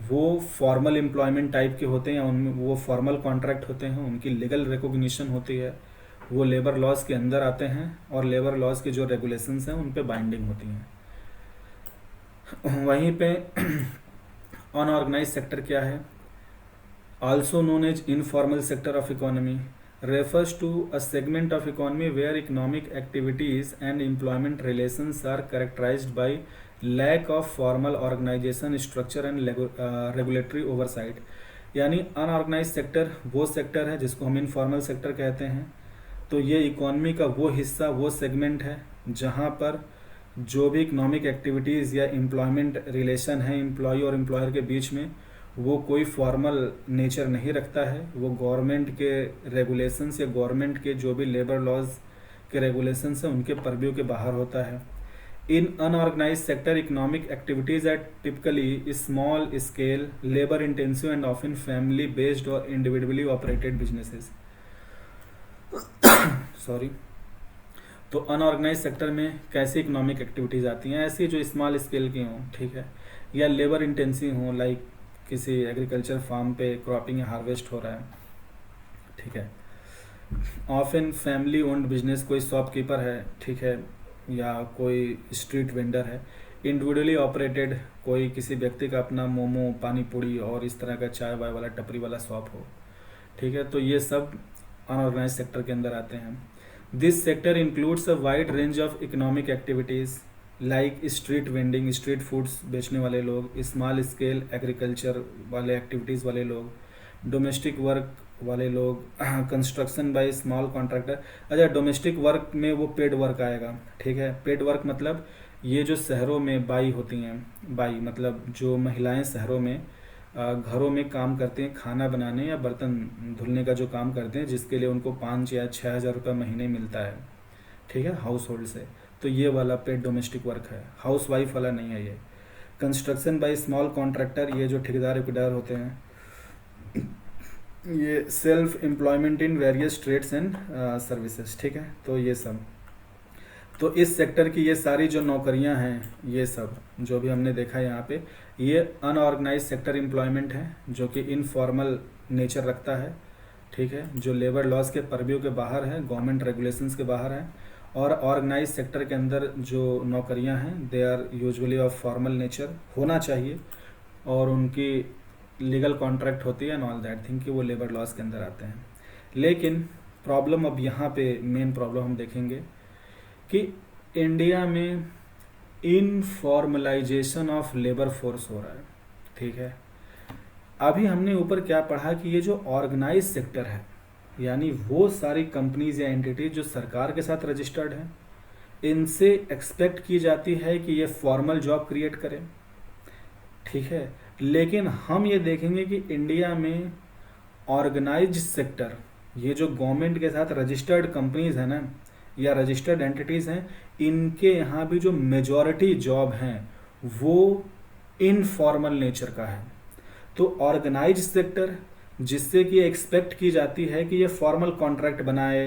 वो फॉर्मल एम्प्लॉयमेंट टाइप के होते हैं, या उनमें वो फॉर्मल कॉन्ट्रैक्ट होते हैं, उनकी लीगल रिकॉग्निशन होती है, वो लेबर लॉज के अंदर आते हैं और लेबर लॉज के जो रेगुलेशंस हैं उन पे बाइंडिंग होती हैं। वहीं पे अनऑर्गेनाइज सेक्टर क्या है? Also known as informal sector of economy refers to a segment of economy where economic activities and employment relations are characterized by lack of formal organization structure and regulatory oversight। यानी अनऑर्गेनाइज सेक्टर वो सेक्टर है जिसको हम इनफॉर्मल सेक्टर कहते हैं। तो ये इकोनॉमी का वो हिस्सा, वो सेगमेंट है जहाँ पर जो भी इकोनॉमिक एक्टिविटीज़ या एम्प्लॉयमेंट रिलेशन है एम्प्लॉय और एम्प्लॉयर के बीच में, वो कोई फॉर्मल नेचर नहीं रखता है, वो गवर्नमेंट के रेगुलेशंस या गवर्नमेंट के जो भी लेबर लॉज के रेगुलेशंस हैं उनके परव्यू के बाहर होता है। In unorganised sector economic activities are typically small scale, labour intensive and often family based और इंडिविजुअली ऑपरेटेड बिजनेसेस। सॉरी। तो अनऑर्गेनाइज सेक्टर में कैसी इकोनॉमिक एक्टिविटीज़ आती हैं? ऐसी जो स्मॉल स्केल की हों, ठीक है, या लेबर इंटेंसिव हों, लाइक किसी एग्रीकल्चर फार्म पे क्रॉपिंग या हार्वेस्ट हो रहा है, ठीक है। ऑफन फैमिली ओन्ड बिजनेस, कोई शॉपकीपर है, ठीक है, या कोई स्ट्रीट वेंडर है। इंडिविजुअली ऑपरेटेड, कोई किसी व्यक्ति का अपना मोमो, पानी पूड़ी और इस तरह का चाय वाय वाला टपरी वाला शॉप हो, ठीक है। तो ये सब अनऑर्गेनाइज सेक्टर के अंदर आते हैं। This sector includes a wide range of economic activities like street vending, street foods बेचने वाले लोग, स्मॉल स्केल एग्रीकल्चर वाले एक्टिविटीज़ वाले लोग, डोमेस्टिक वर्क वाले लोग, कंस्ट्रक्शन बाय स्मॉल कॉन्ट्रैक्टर। अच्छा, डोमेस्टिक वर्क में वो पेड वर्क आएगा, ठीक है। पेड वर्क मतलब ये जो शहरों में बाई होती हैं, बाई मतलब जो महिलाएं शहरों में घरों में काम करते हैं, खाना बनाने या बर्तन धुलने का जो काम करते हैं, जिसके लिए उनको 5 या 6 हज़ार रुपये महीने मिलता है, ठीक है, हाउस होल्ड से। तो ये वाला पेड डोमेस्टिक वर्क है, हाउस वाइफ वाला नहीं है ये। कंस्ट्रक्शन बाय स्मॉल कॉन्ट्रैक्टर, ये जो ठेकेदार विकेदार होते हैं, ये self employment in various trades and services, ठीक है। तो ये सब, तो इस सेक्टर की ये सारी जो नौकरियां हैं, ये सब जो भी हमने देखा यहाँ पे, ये अनऑर्गेनाइज सेक्टर एम्प्लॉयमेंट है जो कि इनफॉर्मल नेचर रखता है, ठीक है, जो लेबर लॉज के परव्यू के बाहर है, गवर्नमेंट रेगुलेशंस के बाहर है। और ऑर्गेनाइज सेक्टर के अंदर जो नौकरियां हैं, they are usually of formal nature होना चाहिए, और उनकी लीगल कॉन्ट्रैक्ट होती है एंड ऑल दैट थिंग कि वो लेबर लॉज के अंदर आते हैं। लेकिन प्रॉब्लम, अब यहाँ पे मेन प्रॉब्लम हम देखेंगे कि इंडिया में इनफॉर्मलाइजेशन ऑफ लेबर फोर्स हो रहा है, ठीक है। अभी हमने ऊपर क्या पढ़ा कि ये जो ऑर्गेनाइज सेक्टर है, यानी वो सारी कंपनीज या एंटिटीज जो सरकार के साथ रजिस्टर्ड हैं, इनसे एक्सपेक्ट की जाती है कि ये फॉर्मल जॉब क्रिएट करें, ठीक है। लेकिन हम ये देखेंगे कि इंडिया में ऑर्गेनाइज्ड सेक्टर, ये जो गवर्नमेंट के साथ रजिस्टर्ड कंपनीज हैं ना, या रजिस्टर्ड एंटिटीज़ हैं, इनके यहाँ भी जो मेजॉरिटी जॉब हैं वो इनफॉर्मल नेचर का है। तो ऑर्गेनाइज्ड सेक्टर जिससे कि एक्सपेक्ट की जाती है कि ये फॉर्मल कॉन्ट्रैक्ट बनाए,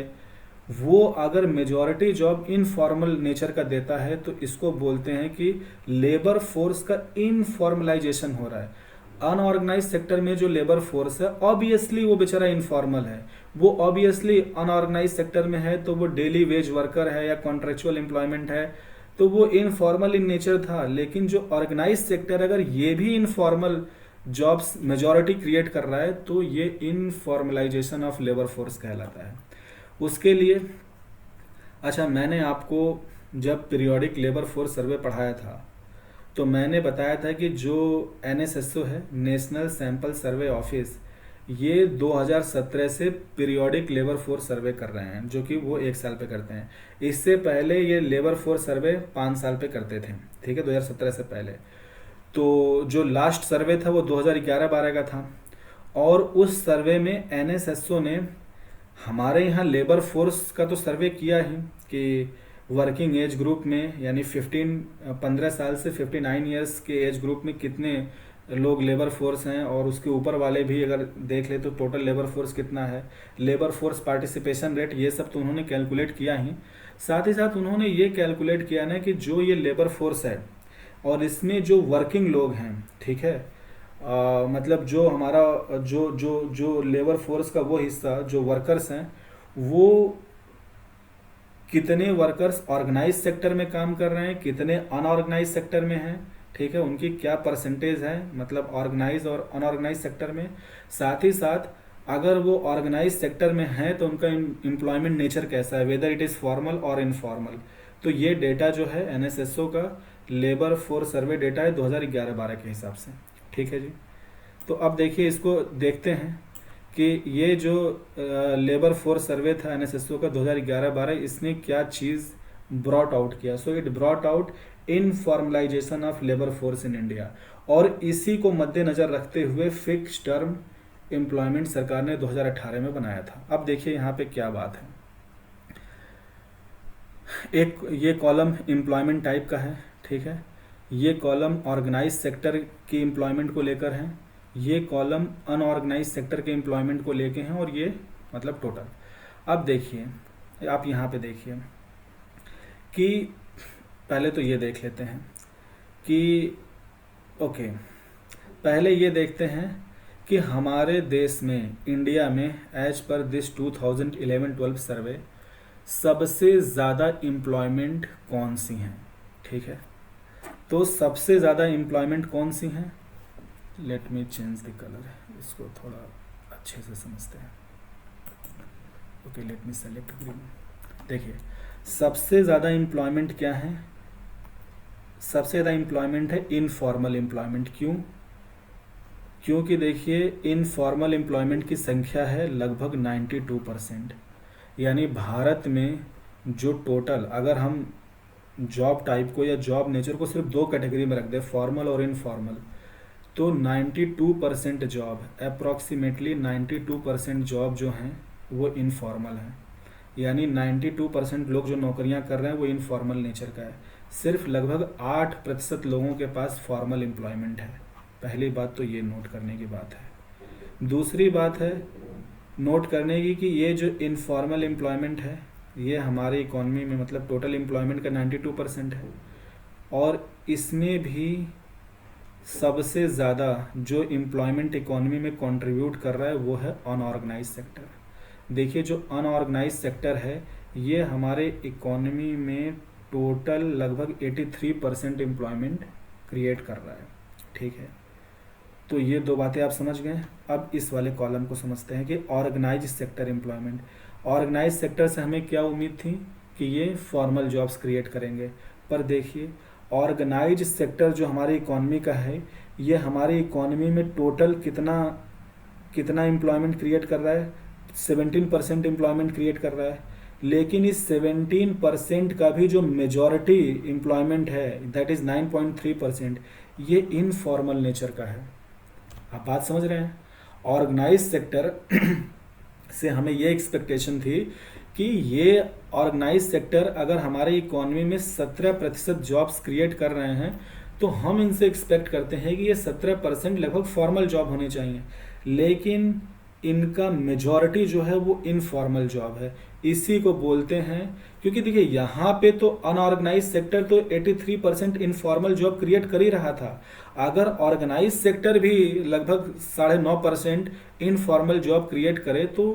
वो अगर मेजॉरिटी जॉब इनफॉर्मल नेचर का देता है तो इसको बोलते हैं कि लेबर फोर्स का इनफॉर्मलाइजेशन हो रहा है। अनऑर्गेनाइज सेक्टर में जो लेबर फोर्स है, ऑब्वियसली वो बेचारा इनफॉर्मल है, वो ऑब्वियसली अनऑर्गेनाइज सेक्टर में है, तो वो डेली वेज वर्कर है या कॉन्ट्रेक्चुअल एम्प्लॉयमेंट है, तो वो इनफॉर्मल इन नेचर था। लेकिन जो ऑर्गेनाइज सेक्टर अगर ये भी इनफॉर्मल जॉब्स मेजॉरिटी क्रिएट कर रहा है तो ये इनफॉर्मलाइजेशन ऑफ लेबर फोर्स कहलाता है। उसके लिए, अच्छा, मैंने आपको जब पीरियोडिक लेबर फोर्स सर्वे पढ़ाया था तो मैंने बताया था कि जो NSSO है, नेशनल सैंपल सर्वे ऑफिस, ये 2017 से पीरियोडिक लेबर फोर्स सर्वे कर रहे हैं, जो कि वो 1 साल पे करते हैं। इससे पहले ये लेबर फोर्स सर्वे 5 साल पे करते थे, ठीक है, 2017 से पहले। तो जो लास्ट सर्वे था वो 2011-12 का था, और उस सर्वे में NSSO ने हमारे यहाँ लेबर फोर्स का तो सर्वे किया ही कि वर्किंग एज ग्रुप में, यानी 15 साल से 59 ईयर्स के एज ग्रुप में कितने लोग लेबर फोर्स हैं, और उसके ऊपर वाले भी अगर देख ले तो टोटल लेबर फोर्स कितना है, लेबर फोर्स पार्टिसिपेशन रेट, ये सब तो उन्होंने कैलकुलेट किया ही। साथ ही साथ उन्होंने ये कैलकुलेट किया ना कि जो ये लेबर फोर्स है और इसमें जो वर्किंग लोग हैं, ठीक है, मतलब जो हमारा जो जो जो लेबर फोर्स का वो हिस्सा जो वर्कर्स हैं, वो कितने वर्कर्स ऑर्गेनाइज सेक्टर में काम कर रहे हैं, कितने अनऑर्गेनाइज सेक्टर में हैं, ठीक है, उनकी क्या परसेंटेज है मतलब ऑर्गेनाइज और अनऑर्गेनाइज सेक्टर में। साथ ही साथ अगर वो ऑर्गेनाइज सेक्टर में हैं तो उनका एम्प्लॉयमेंट नेचर कैसा है, वेदर इट इज़ फॉर्मल और इनफॉर्मल। तो ये डेटा जो है एनएसएसओ का लेबर फोर्स सर्वे डेटा है 2011-12 के हिसाब से, ठीक है जी। तो अब देखिए इसको देखते हैं कि ये जो लेबर फोर्स सर्वे था एनएसएसओ का 2011-12, इसने क्या चीज़ ब्रॉट आउट किया। So it brought out informalisation of labour force in India, और इसी को मद्देनज़र रखते हुए फिक्स टर्म एम्प्लॉयमेंट सरकार ने 2018 में बनाया था। अब देखिए यहाँ पे क्या बात है, एक ये कॉलम एम्प्लॉयमेंट टाइप का है, ठीक है, ये कॉलम ऑर्गेनाइज सेक्टर की एम्प्लॉयमेंट को लेकर है, ये कॉलम अनऑर्गेनाइज सेक्टर के एम्प्लॉयमेंट को लेके हैं, और ये मतलब टोटल। अब देखिए आप यहाँ पे देखिए कि पहले तो ये देख लेते हैं कि ओके, पहले ये देखते हैं कि हमारे देश में इंडिया में एज पर दिस 2011-12 सर्वे सबसे ज़्यादा एम्प्लॉयमेंट कौन सी हैं, ठीक है। तो सबसे ज़्यादा एम्प्लॉयमेंट कौन सी हैं, let me change the colour, इसको थोड़ा अच्छे से समझते हैं। Okay, let me select green. देखिए सबसे ज़्यादा एम्प्लॉयमेंट क्या है, सबसे ज़्यादा एम्प्लॉयमेंट है इनफॉर्मल एम्प्लॉयमेंट। क्यों? क्योंकि देखिए इनफॉर्मल एम्प्लॉयमेंट की संख्या है लगभग 92%। यानी भारत में जो टोटल, अगर हम जॉब टाइप को या जॉब नेचर को सिर्फ दो कैटेगरी में रख दें, फॉर्मल और इनफॉर्मल, तो 92% जॉब, अप्रॉक्सीमेटली 92% जॉब जो हैं वो इनफॉर्मल हैं। यानी 92% लोग जो नौकरियां कर रहे हैं वो इनफॉर्मल नेचर का है। सिर्फ लगभग 8% लोगों के पास फॉर्मल एम्प्लॉयमेंट है। पहली बात तो ये नोट करने की बात है। दूसरी बात है नोट करने की कि ये जो इनफॉर्मल एम्प्लॉयमेंट है ये हमारी इकॉनमी में मतलब टोटल एम्प्लॉयमेंट का 92% है, और इसमें भी सबसे ज़्यादा जो एम्प्लॉयमेंट इकॉनमी में कंट्रीब्यूट कर रहा है वो है अनऑर्गेनाइज सेक्टर। देखिए जो अनऑर्गेनाइज सेक्टर है ये हमारे इकॉनमी में टोटल लगभग 83% एम्प्लॉयमेंट क्रिएट कर रहा है, ठीक है। तो ये दो बातें आप समझ गए। अब इस वाले कॉलम को समझते हैं कि organise sector employment. Organise sector से हमें क्या उम्मीद थी कि ये फॉर्मल जॉब्स क्रिएट करेंगे, पर देखिए ऑर्गेनाइज सेक्टर जो हमारी इकॉनमी का है ये हमारी इकॉनमी में टोटल कितना एम्प्लॉयमेंट क्रिएट कर रहा है, 17% एम्प्लॉयमेंट क्रिएट कर रहा है। लेकिन इस 17% का भी जो मेजॉरिटी एम्प्लॉयमेंट है दैट इज़ 9.3%, ये इनफॉर्मल नेचर का है। आप बात समझ रहे हैं। ऑर्गेनाइज सेक्टर से हमें ये एक्सपेक्टेशन थी कि ये ऑर्गेनाइज सेक्टर अगर हमारे इकॉनमी में 17% जॉब्स क्रिएट कर रहे हैं तो हम इनसे एक्सपेक्ट करते हैं कि ये 17% लगभग फॉर्मल जॉब होने चाहिए, लेकिन इनका मेजॉरिटी जो है वो इनफॉर्मल जॉब है। इसी को बोलते हैं, क्योंकि देखिए यहाँ पे तो अनऑर्गेनाइज सेक्टर तो 83% इनफॉर्मल जॉब क्रिएट कर ही रहा था। अगर ऑर्गेनाइज सेक्टर भी लगभग 9.5% इनफॉर्मल जॉब क्रिएट करे तो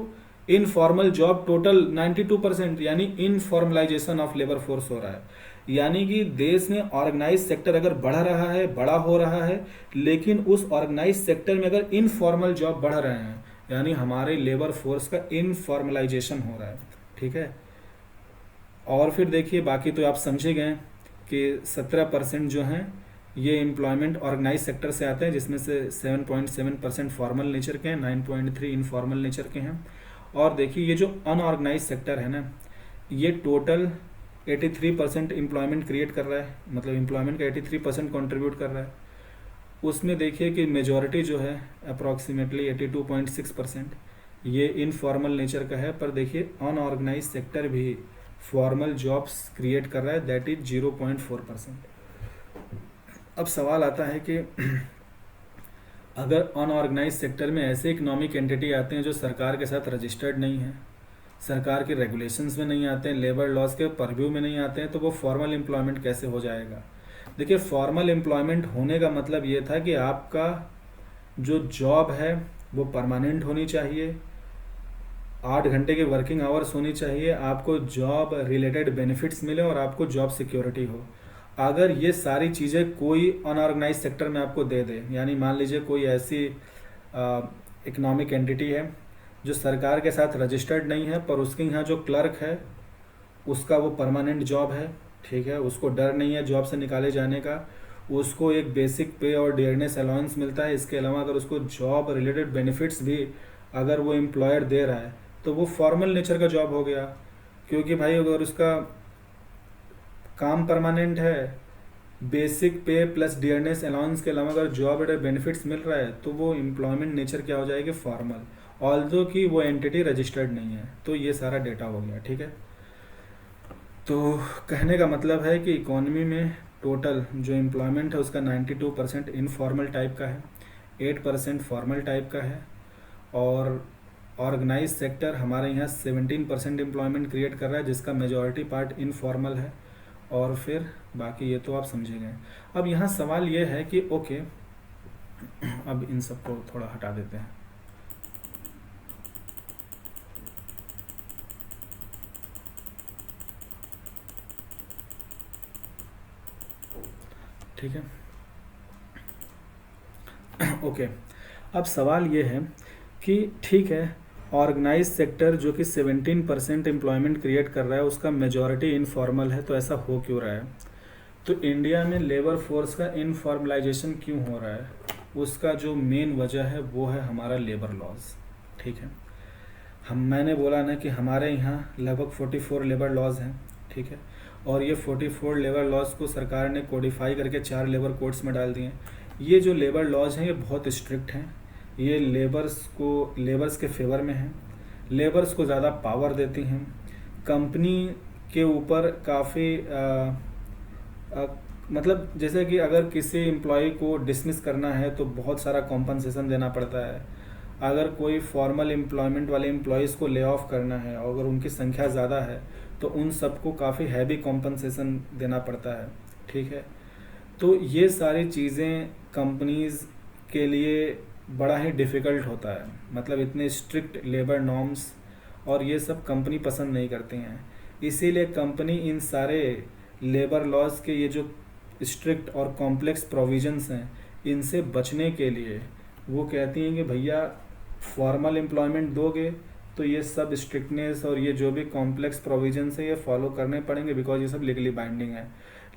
इनफॉर्मल जॉब टोटल 92%, यानी इनफॉर्मलाइजेशन ऑफ लेबर फोर्स हो रहा है। यानी कि देश में ऑर्गेनाइज सेक्टर अगर बढ़ रहा है, बड़ा हो रहा है, लेकिन उस ऑर्गेनाइज सेक्टर में अगर इनफॉर्मल जॉब बढ़ रहे हैं यानी हमारे लेबर फोर्स का इनफॉर्मलाइजेशन हो रहा है, ठीक है। और फिर देखिए बाकी तो आप समझे गए कि 17% जो हैं ये एम्प्लॉयमेंट ऑर्गेनाइज सेक्टर से आते हैं, जिसमें से 7.7% फॉर्मल नेचर के हैं, 9.3 इनफॉर्मल नेचर के हैं। और देखिए ये जो अनऑर्गेनाइज सेक्टर है ना, ये टोटल 83% एम्प्लॉयमेंट क्रिएट कर रहा है, मतलब एम्प्लॉयमेंट का 83% कंट्रीब्यूट कर रहा है। उसमें देखिए कि मेजॉरिटी जो है अप्रॉक्सीमेटली 82.6% ये इनफॉर्मल नेचर का है, पर देखिए अनऑर्गेनाइज सेक्टर भी फॉर्मल जॉब्स क्रिएट कर रहा है, दैट इज 0.4%। अब सवाल आता है कि अगर अनऑर्गेनाइज सेक्टर में ऐसे इकोनॉमिक एंटिटी आते हैं जो सरकार के साथ रजिस्टर्ड नहीं है, सरकार के रेगुलेशंस में नहीं आते हैं, लेबर लॉज के परव्यू में नहीं आते हैं, तो वो फॉर्मल एम्प्लॉयमेंट कैसे हो जाएगा? देखिए, फॉर्मल एम्प्लॉयमेंट होने का मतलब ये था कि आपका जो जॉब है वो परमानेंट होनी चाहिए, 8 घंटे की वर्किंग आवर्स होनी चाहिए, आपको जॉब रिलेटेड बेनिफिट्स मिले और आपको जॉब सिक्योरिटी हो। अगर ये सारी चीज़ें कोई अनऑर्गेनाइज सेक्टर में आपको दे दे, यानी मान लीजिए कोई ऐसी इकोनॉमिक एंटिटी है जो सरकार के साथ रजिस्टर्ड नहीं है, पर उसके यहाँ जो क्लर्क है उसका वो परमानेंट जॉब है, ठीक है, उसको डर नहीं है जॉब से निकाले जाने का, उसको एक बेसिक पे और डियरनेस अलाउंस मिलता है, इसके अलावा अगर उसको जॉब रिलेटेड बेनिफिट्स भी अगर वो एम्प्लॉयर दे रहा है, तो वो फॉर्मल नेचर का जॉब हो गया। क्योंकि भाई अगर उसका काम परमानेंट है, बेसिक पे प्लस डियरनेस अलाउंस के अलावा अगर जॉब रिलेटेड बेनिफिट्स मिल रहा है, तो वो एम्प्लॉयमेंट नेचर क्या हो जाएगी? फॉर्मल, ऑल्दो कि वो एंटिटी रजिस्टर्ड नहीं है। तो ये सारा डेटा हो गया, ठीक है। तो कहने का मतलब है कि इकोनॉमी में टोटल जो एम्प्लॉयमेंट है उसका 92% इनफॉर्मल टाइप का है, 8% फॉर्मल टाइप का है, और ऑर्गेनाइज सेक्टर हमारे यहाँ 17% एम्प्लॉयमेंट क्रिएट कर रहा है, जिसका मेजॉरिटी पार्ट इनफॉर्मल है, और फिर बाकी ये तो आप समझे गए। अब यहाँ सवाल ये है कि ओके, अब इन सबको थोड़ा हटा देते हैं। ठीक है, ओके। अब सवाल ये है कि ठीक है, ऑर्गेनाइज सेक्टर जो कि 17% एम्प्लॉयमेंट क्रिएट कर रहा है उसका मेजॉरिटी इनफॉर्मल है, तो ऐसा हो क्यों रहा है? तो इंडिया में लेबर फोर्स का इनफॉर्मलाइजेशन क्यों हो रहा है? उसका जो मेन वजह है वो है हमारा लेबर लॉज, ठीक है। मैंने बोला ना कि हमारे यहाँ लगभग 44 लेबर लॉज हैं, ठीक है, और ये 44 लेबर लॉज को सरकार ने कोडिफाई करके 4 लेबर कोड्स में डाल दिए। ये जो लेबर लॉज हैं ये बहुत स्ट्रिक्ट हैं, ये लेबर्स के फेवर में हैं, लेबर्स को ज़्यादा पावर देती हैं, कंपनी के ऊपर काफ़ी मतलब जैसे कि अगर किसी एम्प्लॉय को डिसमिस करना है तो बहुत सारा कॉम्पनसेशन देना पड़ता है, अगर कोई फॉर्मल एम्प्लॉयमेंट वाले एम्प्लॉयज़ को ले ऑफ करना है और अगर उनकी संख्या ज़्यादा है तो उन सबको काफ़ी हैवी कॉम्पनसेशन देना पड़ता है, ठीक है। तो ये सारी चीज़ें कंपनीज़ के लिए बड़ा ही डिफ़िकल्ट होता है, मतलब इतने स्ट्रिक्ट लेबर नॉर्म्स और ये सब कंपनी पसंद नहीं करती हैं। इसीलिए कंपनी इन सारे लेबर लॉज के ये जो स्ट्रिक्ट और कॉम्प्लेक्स प्रोविजंस हैं इनसे बचने के लिए वो कहती हैं कि भैया फॉर्मल एम्प्लॉयमेंट दोगे तो ये सब स्ट्रिक्टनेस और ये जो भी कॉम्प्लेक्स प्रोविजंस है ये फॉलो करने पड़ेंगे, बिकॉज ये सब लीगली बाइंडिंग है।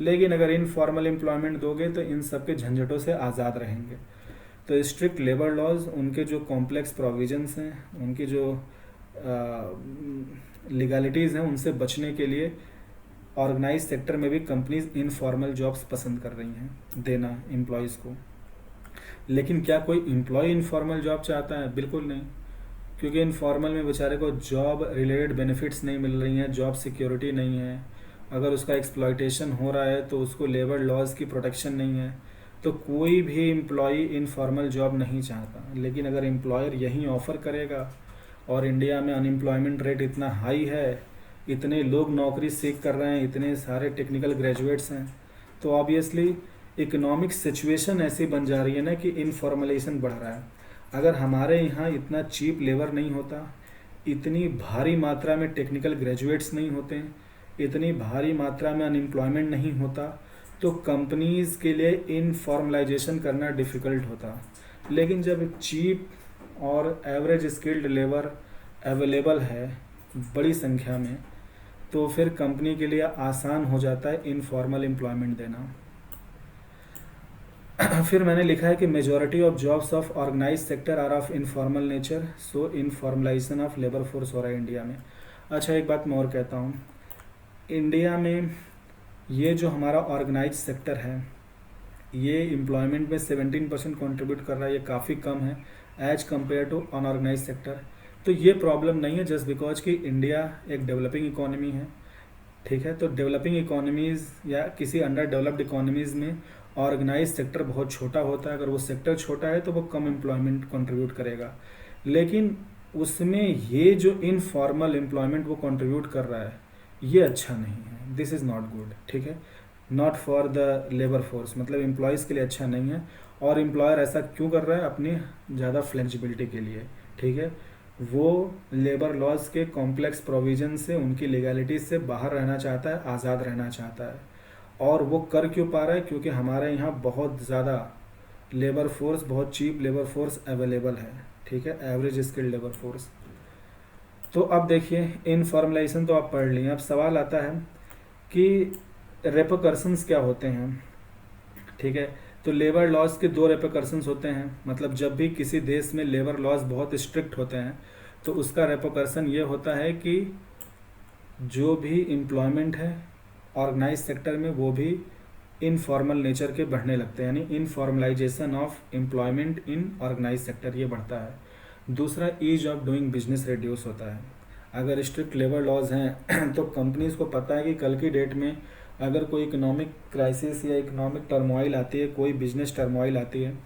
लेकिन अगर इनफॉर्मल एम्प्लॉयमेंट दोगे तो इन सब के झंझटों से आज़ाद रहेंगे। तो स्ट्रिक्ट लेबर लॉज, उनके जो कॉम्प्लेक्स प्रोविजंस हैं, उनकी जो लीगलिटीज़ हैं, उनसे बचने के लिए ऑर्गेनाइज सेक्टर में भी कंपनीज इनफॉर्मल जॉब्स पसंद कर रही हैं देना एम्प्लॉयज़ को। लेकिन क्या कोई एम्प्लॉय इनफॉर्मल जॉब चाहता है? बिल्कुल नहीं, क्योंकि इनफॉर्मल में बेचारे को जॉब रिलेटेड बेनिफिट्स नहीं मिल रही हैं, जॉब सिक्योरिटी नहीं है, अगर उसका एक्सप्लॉयटेशन हो रहा है तो उसको लेबर लॉज की प्रोटेक्शन नहीं है। तो कोई भी एम्प्लॉय इनफॉर्मल जॉब नहीं चाहता। लेकिन अगर एम्प्लॉयर यही ऑफ़र करेगा और इंडिया में अनएम्प्लॉयमेंट रेट इतना हाई है, इतने लोग नौकरी सीख कर रहे हैं, इतने सारे टेक्निकल ग्रेजुएट्स हैं, तो ऑब्वियसली इकोनॉमिक सिचुएशन ऐसी बन जा रही है ना कि इनफॉर्मलाइजेशन बढ़ रहा है। अगर हमारे यहाँ इतना चीप लेबर नहीं होता, इतनी भारी मात्रा में टेक्निकल ग्रेजुएट्स नहीं होते, इतनी भारी मात्रा में अनएम्प्लॉयमेंट नहीं होता, तो कंपनीज़ के लिए इनफॉर्मलाइजेशन करना डिफ़िकल्ट होता। लेकिन जब चीप और एवरेज स्किल्ड लेबर अवेलेबल है बड़ी संख्या में, तो फिर कंपनी के लिए आसान हो जाता है इनफॉर्मल एम्प्लॉयमेंट देना। फिर मैंने लिखा है कि majority of jobs of organise sector are of informal nature, so informalisation of labour force हो रहा है इंडिया में। अच्छा, एक बात मैं और कहता हूँ, इंडिया में ये जो हमारा ऑर्गेनाइज सेक्टर है ये एम्प्लॉयमेंट में 17% कंट्रीब्यूट कर रहा है, ये काफ़ी कम है as compare to unorganise sector. तो ये प्रॉब्लम नहीं है जस्ट बिकॉज कि इंडिया एक डेवलपिंग इकोनॉमी है, ठीक है। तो डेवलपिंग इकोनॉमीज़ या किसी अंडर डेवलप्ड इकोनॉमीज़ में ऑर्गेनाइज सेक्टर बहुत छोटा होता है, अगर वो सेक्टर छोटा है तो वो कम एम्प्लॉयमेंट कंट्रीब्यूट करेगा। लेकिन उसमें ये जो इनफॉर्मल एम्प्लॉयमेंट वो कंट्रीब्यूट कर रहा है, ये अच्छा नहीं है, दिस इज़ नॉट गुड, ठीक है, not for the labour force, मतलब एम्प्लॉयज़ के लिए अच्छा नहीं है। और एम्प्लॉयर ऐसा क्यों कर रहा है? अपनी ज़्यादा फ्लेक्सिबिलिटी के लिए, ठीक है, वो लेबर लॉज के कॉम्प्लेक्स प्रोविजन से, उनकी लीगैलिटी से बाहर रहना चाहता है, आज़ाद रहना चाहता है। और वो कर क्यों पा रहा है? क्योंकि हमारे यहाँ बहुत ज़्यादा लेबर फोर्स, बहुत चीप लेबर फोर्स अवेलेबल है, ठीक है, एवरेज स्किल्ड लेबर फोर्स। तो अब देखिए, इनफॉर्मलाइजेशन तो आप पढ़ लिए, अब सवाल आता है कि रेपरकशंस क्या होते हैं, ठीक है। तो लेबर लॉज के दो रेपरकशंस होते हैं, मतलब जब भी किसी देश में लेबर लॉज बहुत स्ट्रिक्ट होते हैं तो उसका रेपरकशन ये होता है कि जो भी एम्प्लॉयमेंट है ऑर्गेनाइज सेक्टर में वो भी इनफॉर्मल नेचर के बढ़ने लगते हैं, यानी informalisation of employment in organise sector ये बढ़ता है। दूसरा, ease of doing business reduce होता है। अगर स्ट्रिक्ट लेबर लॉज हैं तो कंपनीज को पता है कि कल की डेट में अगर कोई इकोनॉमिक क्राइसिस या इकोनॉमिक टर्मोइल आती है, कोई बिजनेस टर्मोइल आती है,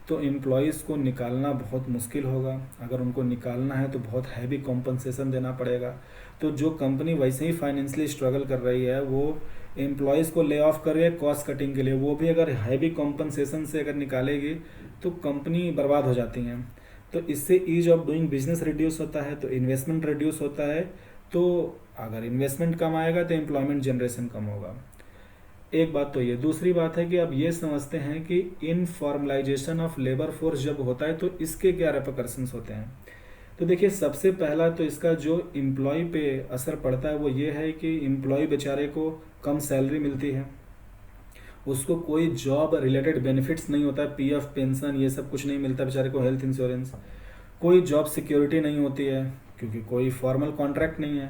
तो एम्प्लॉयज़ को निकालना बहुत मुश्किल होगा। अगर उनको निकालना है तो बहुत हैवी कॉम्पनसेशन देना पड़ेगा। तो जो कंपनी वैसे ही फाइनेंशियली स्ट्रगल कर रही है वो एम्प्लॉयज़ को ले ऑफ कर रही है कॉस्ट कटिंग के लिए, वो भी अगर हैवी कॉम्पनसेशन से अगर निकालेगी तो कंपनी बर्बाद हो जाती हैं। तो इससे ease of doing business reduce होता है, तो इन्वेस्टमेंट रिड्यूस होता है। तो अगर इन्वेस्टमेंट कम आएगा तो एम्प्लॉयमेंट जनरेशन कम होगा। एक बात तो ये, दूसरी बात है कि अब ये समझते हैं कि इनफॉर्मलाइजेशन ऑफ लेबर फोर्स जब होता है तो इसके क्या रेपरकशंस होते हैं। तो देखिए, सबसे पहला तो इसका जो एम्प्लॉय पे असर पड़ता है वो ये है कि एम्प्लॉय बेचारे को कम सैलरी मिलती है, उसको कोई जॉब रिलेटेड बेनिफिट्स नहीं होता है, पीएफ पेंशन ये सब कुछ नहीं मिलता बेचारे को, हेल्थ इंश्योरेंस, कोई जॉब सिक्योरिटी नहीं होती है क्योंकि कोई फॉर्मल कॉन्ट्रैक्ट नहीं है।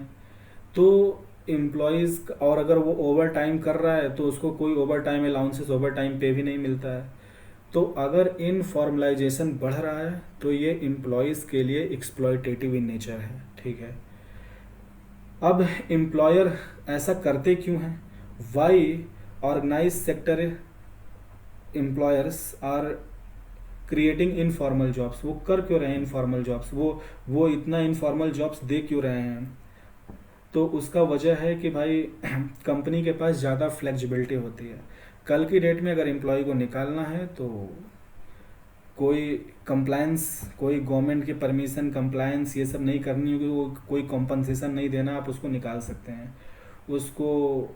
तो एम्प्लॉयज़, और अगर वो ओवर टाइम कर रहा है तो उसको कोई over time allowances, over time पे भी नहीं मिलता है। तो अगर इनफॉर्मलाइजेशन बढ़ रहा है तो ये एम्प्लॉयज़ के लिए एक्सप्लॉयटेटिव इन नेचर है, ठीक है। अब एम्प्लॉयर ऐसा करते क्यों हैं? Why organise sector employers are creating informal jobs, वो कर क्यों रहे हैं इनफॉर्मल जॉब्स, वो इतना इनफॉर्मल जॉब्स दे क्यों रहे हैं? तो उसका वजह है कि भाई कंपनी के पास ज़्यादा फ्लेक्सिबिलिटी होती है। कल की डेट में अगर एम्प्लॉय को निकालना है तो कोई कंप्लायंस, कोई गवर्नमेंट की परमिशन कंप्लायंस ये सब नहीं करनी होगी, वो कोई कॉम्पनसेशन नहीं देना, आप उसको निकाल सकते हैं। उसको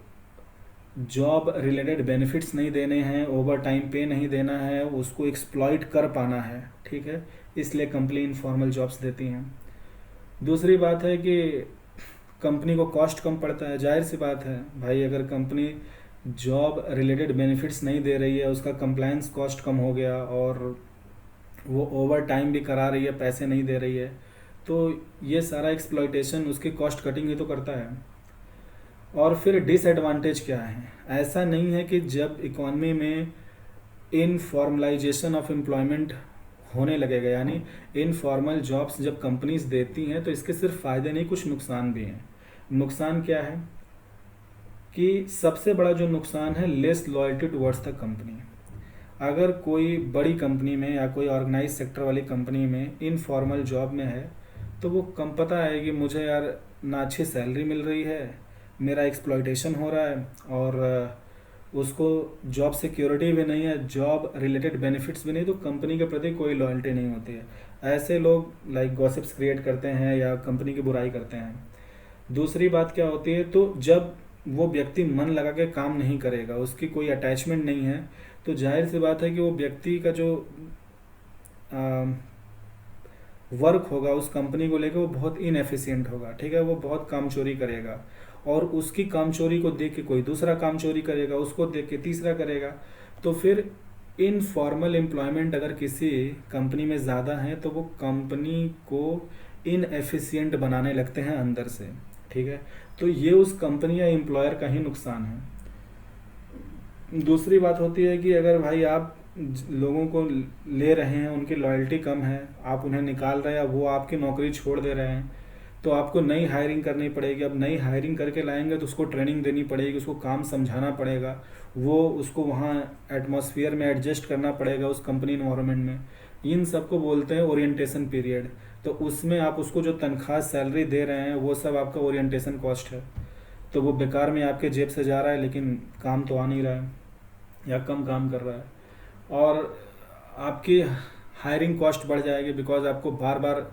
जॉब रिलेटेड बेनिफिट्स नहीं देने हैं, ओवर टाइम पे नहीं देना है, उसको एक्सप्लॉइट कर पाना है, ठीक है, इसलिए कंपनी इनफॉर्मल जॉब्स देती हैं। दूसरी बात है कि कंपनी को कॉस्ट कम पड़ता है, जाहिर सी बात है भाई, अगर कंपनी जॉब रिलेटेड बेनिफिट्स नहीं दे रही है, उसका कंप्लायंस कॉस्ट कम हो गया और वो ओवर टाइम भी करा रही है, पैसे नहीं दे रही है, तो ये सारा एक्सप्लॉइटेशन उसकी कॉस्ट कटिंग ही तो करता है। और फिर डिसएडवांटेज क्या है? ऐसा नहीं है कि जब इकॉनमी में इनफॉर्मलाइजेशन ऑफ एम्प्लॉयमेंट होने लगेगा, यानी इनफॉर्मल जॉब्स जब कंपनीज देती हैं तो इसके सिर्फ फ़ायदे नहीं, कुछ नुकसान भी हैं। नुकसान क्या है? कि सबसे बड़ा जो नुकसान है, less loyalty towards the company. अगर कोई बड़ी कंपनी में या कोई ऑर्गेनाइज सेक्टर वाली कंपनी में इनफॉर्मल जॉब में है तो वो कम पता है कि मुझे यार ना अच्छी सैलरी मिल रही है, मेरा एक्सप्लॉइटेशन हो रहा है, और उसको जॉब सिक्योरिटी भी नहीं है, जॉब रिलेटेड बेनिफिट्स भी नहीं, तो कंपनी के प्रति कोई लॉयल्टी नहीं होती है। ऐसे लोग लाइक गॉसिप्स क्रिएट करते हैं या कंपनी की बुराई करते हैं। दूसरी बात क्या होती है, तो जब वो व्यक्ति मन लगा के काम नहीं करेगा, उसकी कोई अटैचमेंट नहीं है, तो जाहिर सी बात है कि वो व्यक्ति का जो वर्क होगा उस कंपनी को लेकर वो बहुत इनएफिशिएंट होगा, ठीक है, वो बहुत काम चोरी करेगा, और उसकी काम चोरी को देख के कोई दूसरा काम चोरी करेगा, उसको देख के तीसरा करेगा। तो फिर इनफॉर्मल एम्प्लॉयमेंट अगर किसी कंपनी में ज़्यादा है तो वो कंपनी को इनएफिशिएंट बनाने लगते हैं अंदर से, ठीक है। तो ये उस कंपनी या एम्प्लॉयर का ही नुकसान है। दूसरी बात होती है कि अगर भाई आप लोगों को ले रहे हैं, उनकी लॉयल्टी कम है, आप उन्हें निकाल रहे हैं, वो आपकी नौकरी छोड़ दे रहे हैं, तो आपको नई हायरिंग करनी पड़ेगी। अब नई हायरिंग करके लाएंगे तो उसको ट्रेनिंग देनी पड़ेगी, उसको काम समझाना पड़ेगा, वो उसको वहाँ एटमॉस्फेयर में एडजस्ट करना पड़ेगा उस कंपनी इन्वायरमेंट में। इन सबको बोलते हैं ओरिएंटेशन पीरियड। तो उसमें आप उसको जो तनख्वाह सैलरी दे रहे हैं वो सब आपका ओरिएंटेशन कॉस्ट है। तो वो बेकार में आपके जेब से जा रहा है, लेकिन काम तो आ नहीं रहा है या कम काम कर रहा है। और आपकी हायरिंग कॉस्ट बढ़ जाएगी, बिकॉज आपको बार बार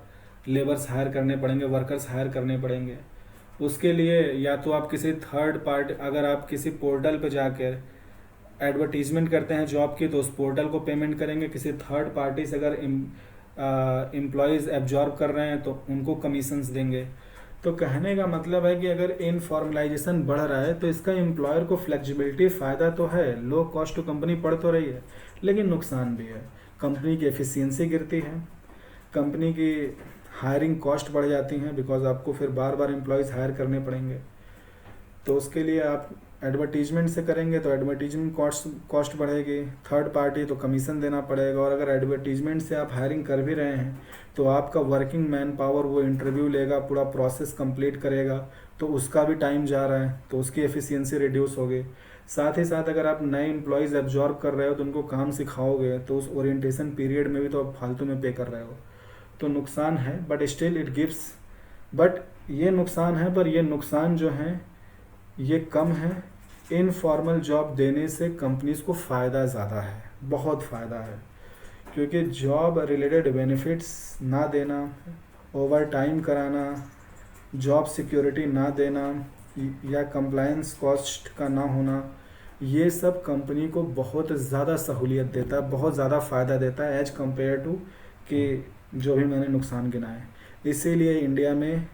लेबर्स हायर करने पड़ेंगे, वर्कर्स हायर करने पड़ेंगे। उसके लिए या तो आप किसी थर्ड पार्टी, अगर आप किसी पोर्टल पे जाकर एडवर्टीजमेंट करते हैं जॉब की, तो उस पोर्टल को पेमेंट करेंगे। किसी थर्ड पार्टी से अगर एम्प्लॉयज़ एब्जॉर्ब कर रहे हैं तो उनको कमीशंस देंगे। तो कहने का मतलब है कि अगर इनफॉर्मलाइजेशन बढ़ रहा है तो इसका एम्प्लॉयर को फ्लेक्सिबिलिटी फ़ायदा तो है, लो कॉस्ट टू कंपनी पड़ तो रही है, लेकिन नुकसान भी है। कंपनी की एफिशिएंसी गिरती है, कंपनी की हायरिंग कॉस्ट बढ़ जाती हैं, बिकॉज आपको फिर बार बार एम्प्लॉयज़ हायर करने पड़ेंगे। तो उसके लिए आप एडवर्टीजमेंट से करेंगे तो एडवर्टीजमेंट कॉस्ट बढ़ेगी, थर्ड पार्टी तो कमीशन देना पड़ेगा। और अगर एडवर्टीजमेंट से आप हायरिंग कर भी रहे हैं तो आपका वर्किंग मैन पावर वो इंटरव्यू लेगा, पूरा प्रोसेस कंप्लीट करेगा, तो उसका भी टाइम जा रहा है, तो उसकी एफिशिएंसी रिड्यूस होगी। साथ ही साथ अगर आप नए एम्प्लॉयज़ एब्जॉर्ब कर रहे हो तो उनको काम सिखाओगे, तो उस ओरिएंटेशन पीरियड में भी तो आप फालतू में पे कर रहे हो। तो नुकसान है, but still it gives, but ये नुकसान है, पर ये नुकसान जो है ये कम है। इनफॉर्मल जॉब देने से कंपनीज को फ़ायदा ज़्यादा है, बहुत फ़ायदा है, क्योंकि जॉब रिलेटेड बेनिफिट्स ना देना, ओवर टाइम कराना, जॉब सिक्योरिटी ना देना या कंप्लायंस कॉस्ट का ना होना, ये सब कंपनी को बहुत ज़्यादा सहूलियत देता है, बहुत ज़्यादा फ़ायदा देता है एज कम्पेयर टू कि जो भी मैंने नुकसान गिनाए। इसीलिए इंडिया में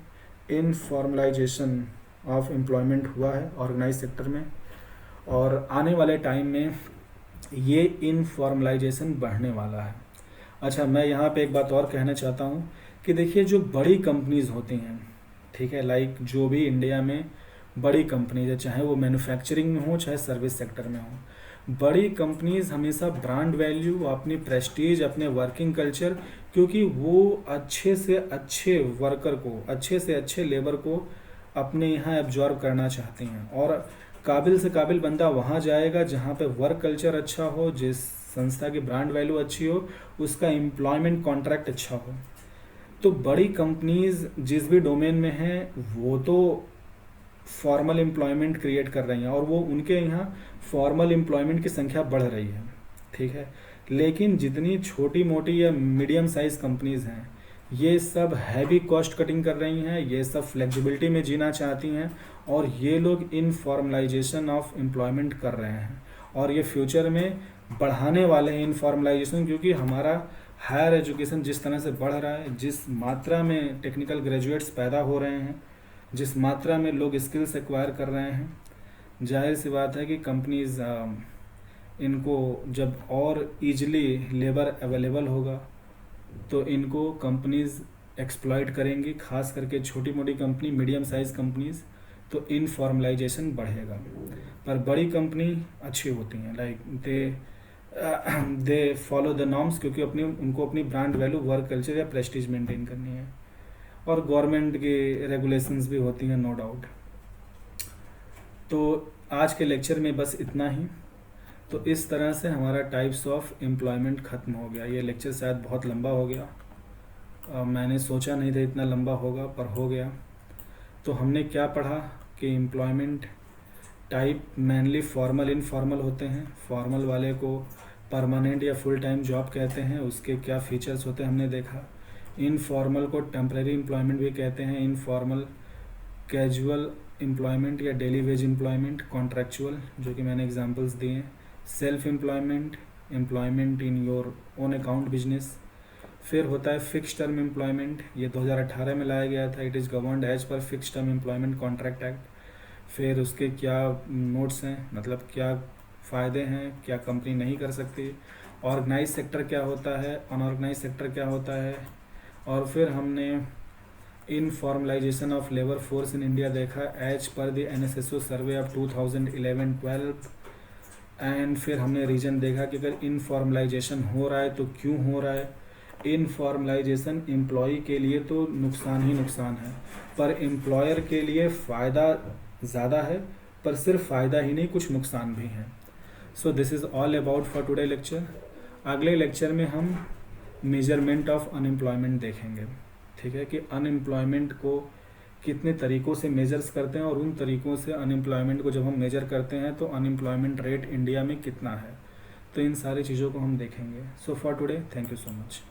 इनफॉर्मलाइजेशन ऑफ एम्प्लॉयमेंट हुआ है ऑर्गेनाइज सेक्टर में, और आने वाले टाइम में ये इनफॉर्मलाइजेशन बढ़ने वाला है। अच्छा, मैं यहाँ पे एक बात और कहना चाहता हूँ कि देखिए, जो बड़ी कंपनीज़ होती हैं, ठीक है, लाइक जो भी इंडिया में बड़ी कंपनीज है, चाहे वो मैन्युफैक्चरिंग में हो चाहे सर्विस सेक्टर में हो, बड़ी कंपनीज हमेशा ब्रांड वैल्यू, अपनी प्रेस्टीज, अपने वर्किंग कल्चर, क्योंकि वो अच्छे से अच्छे वर्कर को, अच्छे से अच्छे लेबर को अपने यहाँ एब्जॉर्ब करना चाहती हैं। और काबिल से काबिल बंदा वहाँ जाएगा जहाँ पे वर्क कल्चर अच्छा हो, जिस संस्था की ब्रांड वैल्यू अच्छी हो, उसका एम्प्लॉयमेंट कॉन्ट्रैक्ट अच्छा हो। तो बड़ी कंपनीज जिस भी डोमेन में हैं वो तो फॉर्मल एम्प्लॉयमेंट क्रिएट कर रही हैं, और वो उनके यहाँ फॉर्मल एम्प्लॉयमेंट की संख्या बढ़ रही है, ठीक है। लेकिन जितनी छोटी मोटी या मीडियम साइज कंपनीज हैं, ये सब हैवी कॉस्ट कटिंग कर रही हैं, ये सब फ्लेक्सिबिलिटी में जीना चाहती हैं, और ये लोग इनफॉर्मलाइजेशन ऑफ एम्प्लॉयमेंट कर रहे हैं, और ये फ्यूचर में बढ़ाने वाले हैं इनफॉर्मलाइजेशन। क्योंकि हमारा हायर एजुकेशन जिस तरह से बढ़ रहा है, जिस मात्रा में टेक्निकल ग्रेजुएट्स पैदा हो रहे हैं, जिस मात्रा में लोग स्किल्स एक्वायर कर रहे हैं, जाहिर सी बात है कि कंपनीज इनको जब और ईजिली लेबर अवेलेबल होगा तो इनको कंपनीज एक्सप्लॉइट करेंगी, खास करके छोटी मोटी कंपनी, मीडियम साइज कंपनीज, तो इनफॉर्मलाइजेशन बढ़ेगा। पर बड़ी कंपनी अच्छी होती हैं, like they follow the norms, क्योंकि उनको अपनी ब्रांड वैल्यू, वर्क कल्चर या प्रेस्टीज मेंटेन करनी है, और गवर्नमेंट की रेगुलेशंस भी होती हैं, नो डाउट। तो आज के लेक्चर में बस इतना ही। तो इस तरह से हमारा टाइप्स ऑफ एम्प्लॉयमेंट ख़त्म हो गया। ये लेक्चर शायद बहुत लंबा हो गया, मैंने सोचा नहीं था इतना लंबा होगा, पर हो गया। तो हमने क्या पढ़ा कि employment type mainly formal, informal होते हैं। फॉर्मल वाले को परमानेंट या फुल टाइम जॉब कहते हैं, उसके क्या फीचर्स होते हैं हमने देखा। इनफॉर्मल को टेम्परेरी एम्प्लॉयमेंट भी कहते हैं, इनफॉर्मल कैजुअल एम्प्लॉयमेंट या डेली वेज एम्प्लॉयमेंट, कॉन्ट्रैक्चुअल, जो कि मैंने एग्जांपल्स दिए हैं। Self employment, employment in your own account business. फिर होता है फिक्स टर्म एम्प्लॉयमेंट, ये 2018 में लाया गया था। It is governed as per fix term employment contract act. फिर उसके क्या नोट्स हैं, मतलब क्या फ़ायदे हैं, क्या कंपनी नहीं कर सकती। ऑर्गेनाइज सेक्टर क्या होता है, अनऑर्गेनाइज सेक्टर क्या होता है। और फिर हमने informalisation of labour force in India देखा as per the NSSO survey of 2011-12। And फिर हमने रीजन देखा कि अगर इनफॉर्मलाइजेशन हो रहा है तो क्यों हो रहा है। इनफॉर्मलाइजेशन एम्प्लॉय के लिए तो नुकसान ही नुकसान है, पर एम्प्लॉयर के लिए फ़ायदा ज़्यादा है, पर सिर्फ फ़ायदा ही नहीं, कुछ नुकसान भी हैं। So this is all about for today lecture. अगले लेक्चर में हम मेजरमेंट ऑफ अनएम्प्लॉयमेंट देखेंगे। ठीक है, कि अनएम्प्लॉयमेंट को कितने तरीक़ों से मेजर्स करते हैं, और उन तरीक़ों से अनएम्प्लॉयमेंट को जब हम मेजर करते हैं तो अनएम्प्लॉयमेंट रेट इंडिया में कितना है। तो इन सारी चीज़ों को हम देखेंगे। So for today, thank you so much.